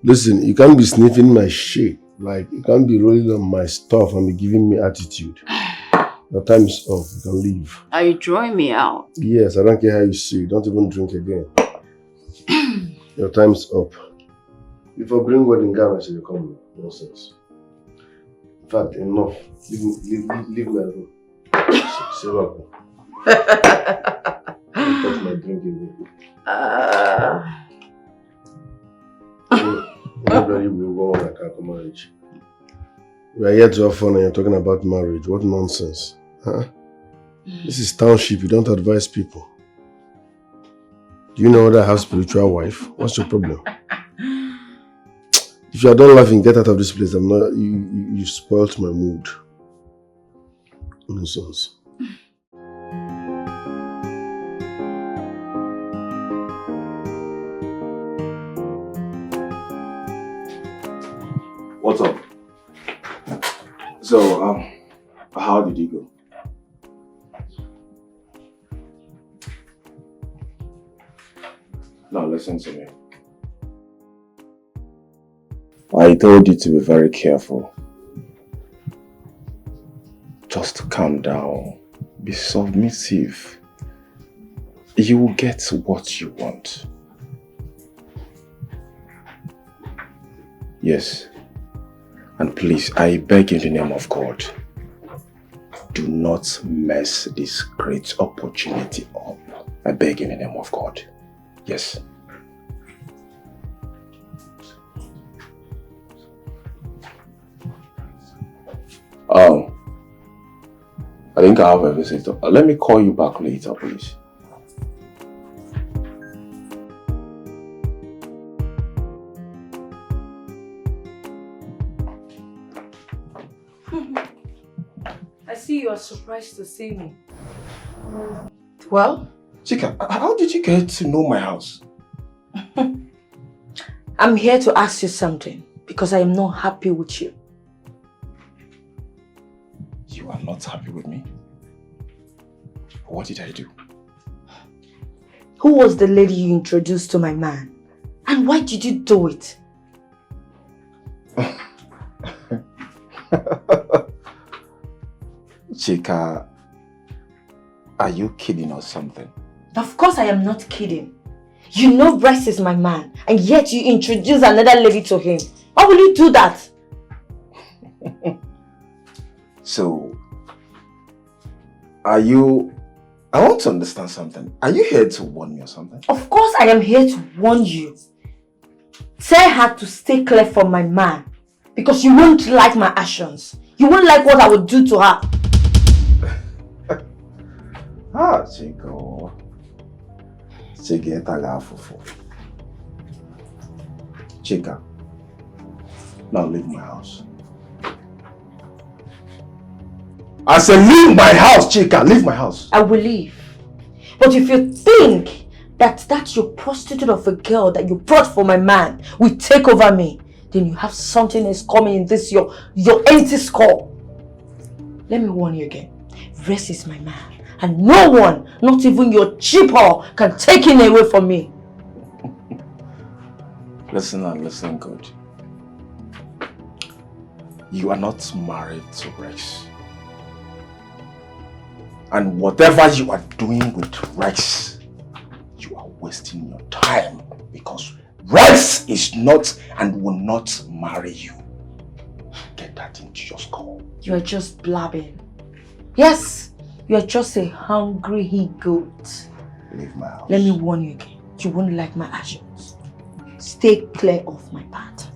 [SPEAKER 4] Listen, you can't be sniffing my shit. Like, you can't be rolling on my stuff and be giving me attitude. Your time is up. You can leave.
[SPEAKER 11] Are you drawing me out?
[SPEAKER 4] Yes, I don't care how you see. Don't even drink again. Your time is up. If I bring wedding garnish, you come. Nonsense. In fact, enough. Leave my room. Say welcome. Don't touch my drink again. Nobody will go on like a marriage. We are here to have fun and you're talking about marriage. What nonsense. Huh? This is township. You don't advise people. Do you know that I have a spiritual wife? What's your problem? If you are done laughing, get out of this place. I'm not. You spoilt my mood. Nonsense.
[SPEAKER 7] What's up? So, how did you go? Now listen to me. I told you to be very careful. Just calm down. Be submissive. You will get what you want. Yes. And please, I beg in the name of God, do not mess this great opportunity up. I beg in the name of God. Yes. I think I have a visitor. Let me call you back later, please.
[SPEAKER 6] I see you are surprised to see me. Well?
[SPEAKER 7] Chika, how did you get to know my house?
[SPEAKER 6] I'm here to ask you something because I am not happy with you.
[SPEAKER 7] You are not happy with me? What did I do?
[SPEAKER 6] Who was the lady you introduced to my man? And why did you do it?
[SPEAKER 7] Chika, are you kidding or something?
[SPEAKER 6] Of course I am not kidding. You know Bryce is my man, and yet you introduce another lady to him. Why will you do that?
[SPEAKER 7] So, I want to understand something. Are you here to warn me or something?
[SPEAKER 6] Of course I am here to warn you. Tell her to stay clear from my man, because you won't like my actions. You won't like what I would do to her.
[SPEAKER 7] Chico. Chika, now leave my house. I said leave my house, Chika, leave my house.
[SPEAKER 6] I will leave. But if you think that your prostitute of a girl that you brought for my man will take over me, then you have something else coming in this your empty skull. Let me warn you again. Rex is my man. And no one, not even your cheap whore, can take him away from me.
[SPEAKER 7] Listen and listen good. You are not married to Rex. And whatever you are doing with Rex, you are wasting your time because Rex is not and will not marry you. Get that into your skull.
[SPEAKER 6] You are just blabbing. Yes. You are just a hungry he-goat.
[SPEAKER 7] Leave my house.
[SPEAKER 6] Let me warn you again. You won't like my actions. Stay clear of my path.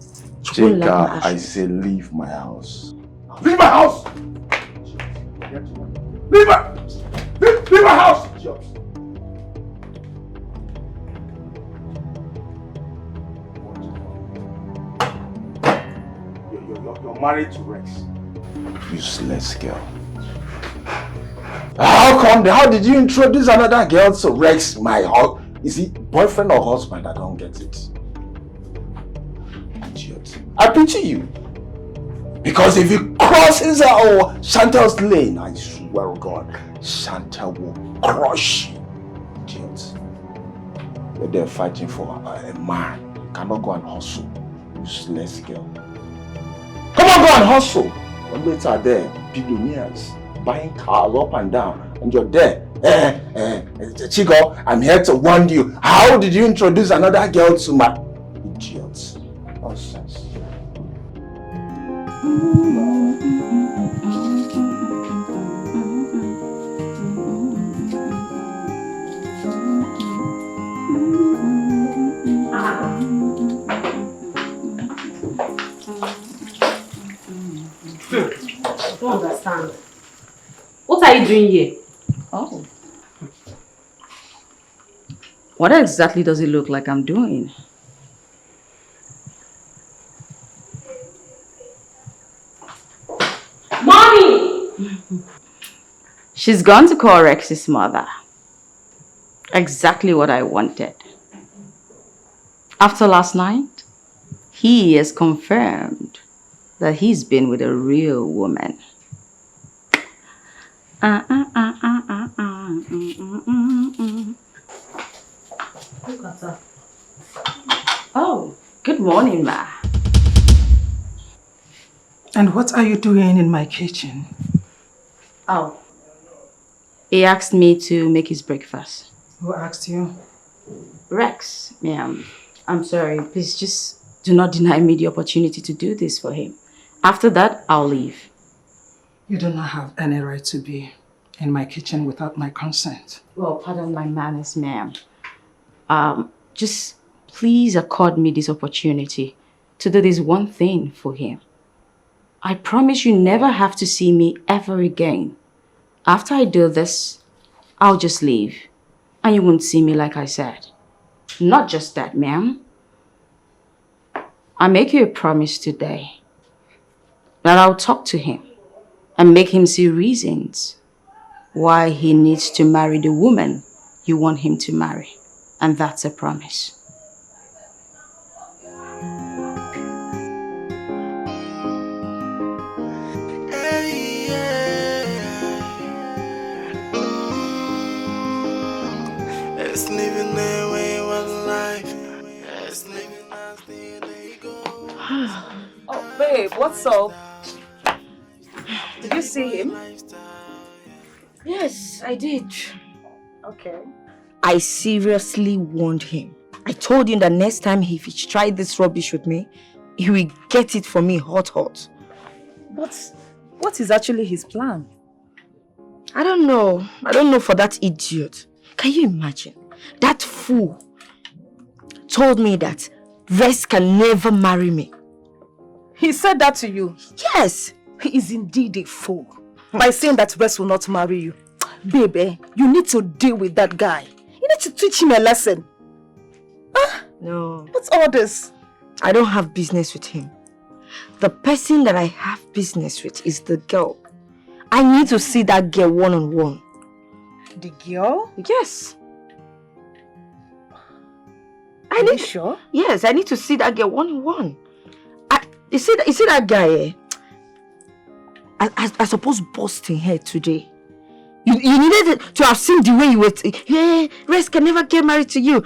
[SPEAKER 6] You won't like my actions.
[SPEAKER 7] I say leave my house. Leave my house! Leave my house! You're married to Rex. Useless girl. How did you introduce another girl to Rex, is he boyfriend or husband? I don't get it. Idiot. I pity you. Because if he crosses Chantel's lane, I swear to God, Chantel will crush you. Idiot. You're there fighting for a man. You cannot go and hustle. Useless girl. Come on, go and hustle. When we are there, billionaires. Buying cars up and down, and you're there. Chico, I'm here to warn you. How did you introduce another girl to my idiots? Nonsense.
[SPEAKER 12] I don't understand. What are you doing here?
[SPEAKER 11] Oh. What exactly does it look like I'm doing?
[SPEAKER 12] Mommy!
[SPEAKER 11] She's gone to call Rex's mother. Exactly what I wanted. After last night, he has confirmed that he's been with a real woman.
[SPEAKER 12] Look at that.
[SPEAKER 11] Oh, good morning, Ma.
[SPEAKER 9] And what are you doing in my kitchen?
[SPEAKER 11] Oh. He asked me to make his breakfast.
[SPEAKER 9] Who asked you?
[SPEAKER 11] Rex, ma'am, I'm sorry. Please just do not deny me the opportunity to do this for him. After that, I'll leave.
[SPEAKER 9] You do not have any right to be in my kitchen without my consent.
[SPEAKER 11] Well, pardon my manners, ma'am. Just please accord me this opportunity to do this one thing for him. I promise you never have to see me ever again. After I do this, I'll just leave. And you won't see me like I said. Not just that, ma'am. I make you a promise today that I'll talk to him and make him see reasons why he needs to marry the woman you want him to marry. And that's a promise.
[SPEAKER 10] It's living their way of life. It's living as they go.
[SPEAKER 6] Oh, babe, what's up? Did you see him? Yes, I did.
[SPEAKER 9] Okay.
[SPEAKER 6] I seriously warned him. I told him that next time if he tried this rubbish with me, he will get it from me hot.
[SPEAKER 5] But what is actually his plan?
[SPEAKER 6] I don't know. I don't know for that idiot. Can you imagine? That fool told me that Rex can never marry me.
[SPEAKER 5] He said that to you?
[SPEAKER 6] Yes.
[SPEAKER 5] He is indeed a fool. By saying that Rex will not marry you. Baby, you need to deal with that guy. You need to teach him a lesson.
[SPEAKER 6] No.
[SPEAKER 5] What's all this?
[SPEAKER 6] I don't have business with him. The person that I have business with is the girl. I need to see that girl one-on-one.
[SPEAKER 5] The girl?
[SPEAKER 6] Yes.
[SPEAKER 5] Are you sure?
[SPEAKER 6] Yes, I need to see that girl one-on-one. You see that guy, eh? I suppose busting her today. You needed to have seen the way you were. Yeah, Rex can never get married to you.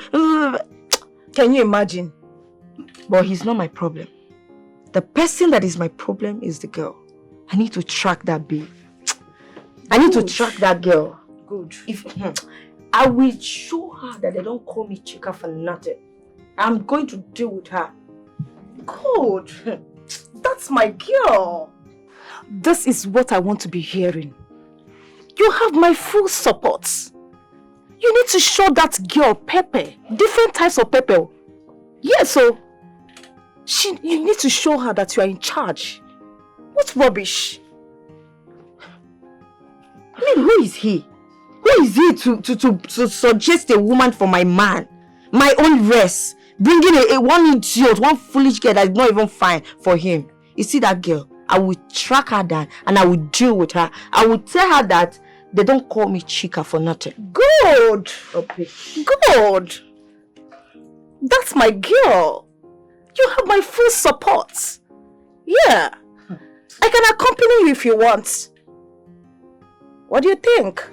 [SPEAKER 5] Can you imagine?
[SPEAKER 6] But he's not my problem. The person that is my problem is the girl. I need to track that babe. I need to track that girl.
[SPEAKER 5] Good.
[SPEAKER 6] I will show her that they don't call me Chica for nothing. I'm going to deal with her.
[SPEAKER 5] Good. That's my girl. This is what I want to be hearing. You have my full support. You need to show that girl pepper. Different types of pepper. Yes, so you need to show her that you are in charge. What rubbish?
[SPEAKER 6] I mean, who is he? Who is he to suggest a woman for my man? My own Rex. Bringing a one idiot, one foolish girl that is not even fine for him. You see that girl? I will track her down and I will deal with her. I will tell her that they don't call me Chica for nothing.
[SPEAKER 5] Good.
[SPEAKER 6] Okay.
[SPEAKER 5] Good. That's my girl. You have my full support. Yeah. I can accompany you if you want. What do you think?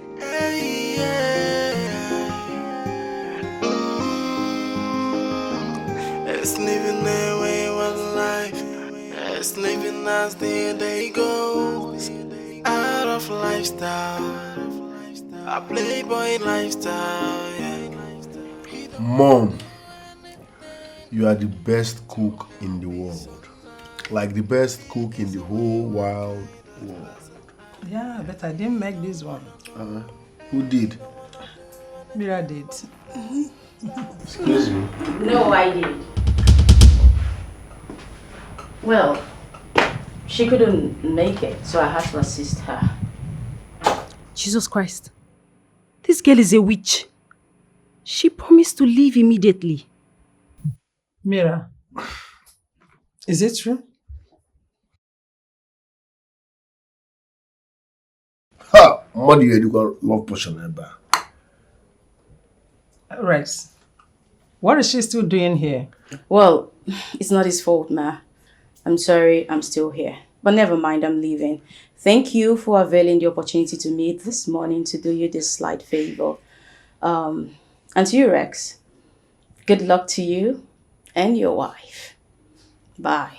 [SPEAKER 10] It's living their way of life. It's living as they go. Out of lifestyle. A playboy lifestyle. Yeah.
[SPEAKER 4] Mom, you are the best cook in the world. Like the best cook in the whole wild world.
[SPEAKER 9] Yeah, but I didn't make this one.
[SPEAKER 4] Who did?
[SPEAKER 9] Mira did.
[SPEAKER 4] Excuse me?
[SPEAKER 11] No, I did. Well, she couldn't make it, so I had to assist her.
[SPEAKER 12] Jesus Christ. This girl is a witch. She promised to leave immediately.
[SPEAKER 9] Mira, is it true?
[SPEAKER 4] Ha! Money you got love potion number.
[SPEAKER 9] Rex, what is she still doing here?
[SPEAKER 11] Well, it's not his fault, ma. I'm sorry, I'm still here. But never mind, I'm leaving. Thank you for availing the opportunity to meet this morning to do you this slight favor. And to you, Rex, good luck to you and your wife. Bye.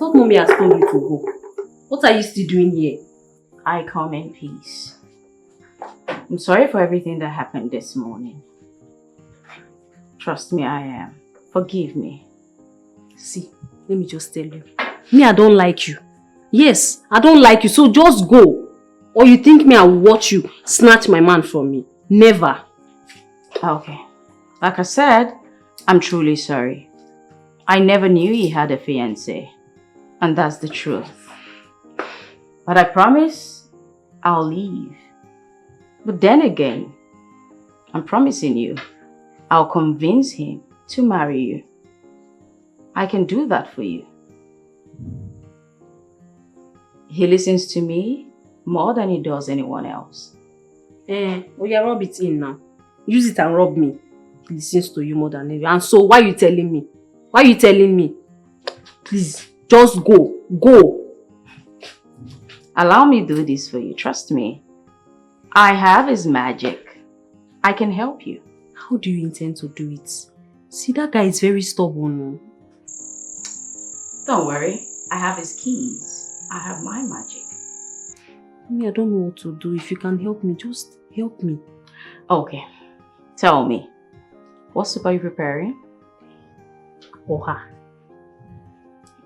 [SPEAKER 12] thought mommy has told you to go. What are you still doing here?
[SPEAKER 11] I come in peace. I'm sorry for everything that happened this morning. Trust me, I am. Forgive me.
[SPEAKER 12] See, let me just tell you. Me, I don't like you. Yes, I don't like you, so just go. Or you think me I will watch you snatch my man from me? Never.
[SPEAKER 11] Okay. Like I said, I'm truly sorry. I never knew he had a fiancé. And that's the truth. But I promise I'll leave. But then again, I'm promising you, I'll convince him to marry you. I can do that for you. He listens to me more than he does anyone else.
[SPEAKER 12] Well, you rub it in now. Use it and rub me. He listens to you more than ever. And so, why are you telling me? Why are you telling me? Please, just go. Go.
[SPEAKER 11] Allow me to do this for you. Trust me. I have his magic. I can help you.
[SPEAKER 12] How do you intend to do it? See, that guy is very stubborn.
[SPEAKER 11] Don't worry. I have his keys. I have my magic.
[SPEAKER 12] Me, I don't know what to do. If you can help me, just help me.
[SPEAKER 11] Okay. Tell me. What soup are you preparing?
[SPEAKER 12] Oha.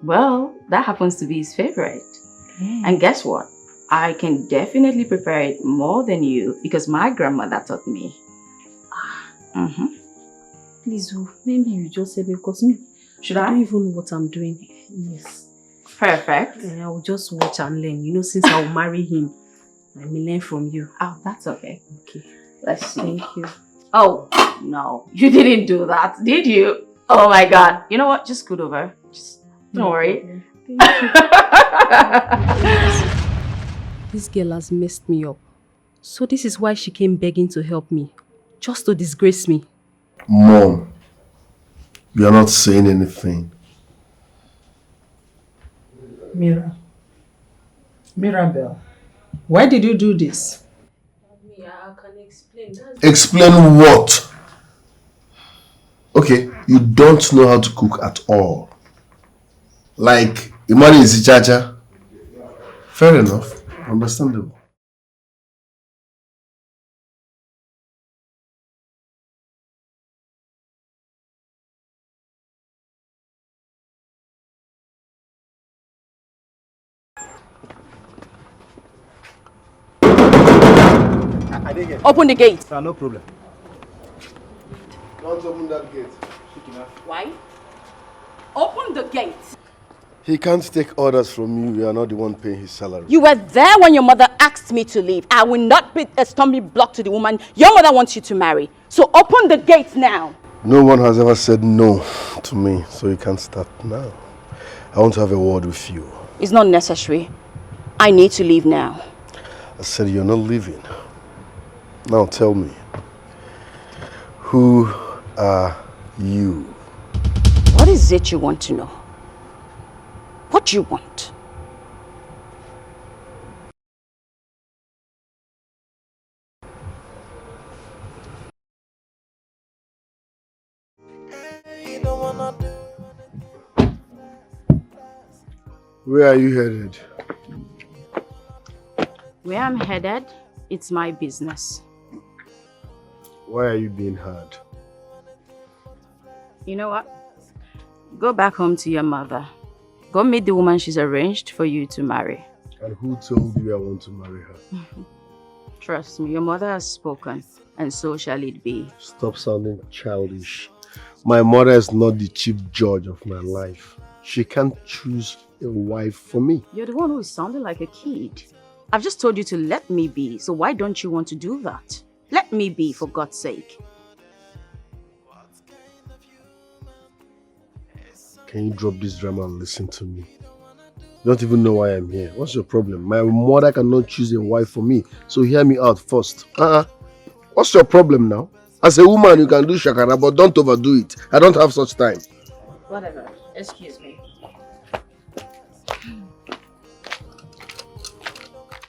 [SPEAKER 11] Well, that happens to be his favorite. And guess what? I can definitely prepare it more than you because my grandmother taught me.
[SPEAKER 12] Please, maybe you just help me because me.
[SPEAKER 11] Should
[SPEAKER 12] I
[SPEAKER 11] I?
[SPEAKER 12] don't even know what I'm doing. Yes.
[SPEAKER 11] Perfect.
[SPEAKER 12] I will just watch and learn. You know, since I will marry him, I may learn from you.
[SPEAKER 11] Oh, that's okay.
[SPEAKER 12] Okay.
[SPEAKER 11] Let's see.
[SPEAKER 12] Thank you.
[SPEAKER 11] Oh, no. You didn't do that, did you? Oh my God. You know what? Just scoot over. Just don't worry.
[SPEAKER 12] Thank you. This girl has messed me up. So this is why she came begging to help me. Just to disgrace me.
[SPEAKER 4] Mom, you are not saying anything.
[SPEAKER 9] Mirabel, why did you do this?
[SPEAKER 12] Yeah, I can explain.
[SPEAKER 4] Explain what? Okay, you don't know how to cook at all. Like, Imani is Jaja. Fair enough. Understandable.
[SPEAKER 6] Open the gate.
[SPEAKER 8] No problem.
[SPEAKER 4] Don't open that gate.
[SPEAKER 6] Why? Open the gate.
[SPEAKER 4] He can't take orders from you. You are not the one paying his salary.
[SPEAKER 6] You were there when your mother asked me to leave. I will not be a stumbling block to the woman your mother wants you to marry. So open the gate now.
[SPEAKER 4] No one has ever said no to me, so you can't start now. I want to have a word with you.
[SPEAKER 6] It's not necessary. I need to leave now.
[SPEAKER 4] I said you're not leaving. Now tell me, who are you?
[SPEAKER 6] What is it you want to know? What do you want?
[SPEAKER 4] Where are you headed?
[SPEAKER 11] Where I'm headed, it's my business.
[SPEAKER 4] Why are you being hard?
[SPEAKER 11] You know what? Go back home to your mother. Go meet the woman she's arranged for you to marry.
[SPEAKER 4] And who told you I want to marry her?
[SPEAKER 11] Trust me, your mother has spoken, and so shall it be.
[SPEAKER 4] Stop sounding childish. My mother is not the chief judge of my life. She can't choose a wife for me.
[SPEAKER 11] You're the one who is sounding like a kid. I've just told you to let me be, so why don't you want to do that? Let me be, for God's sake.
[SPEAKER 4] Can you drop this drama and listen to me? You don't even know why I'm here. What's your problem? My mother cannot choose a wife for me, so hear me out first. What's your problem now? As a woman, you can do shakara, but don't overdo it. I don't have such time.
[SPEAKER 11] Whatever. Excuse me.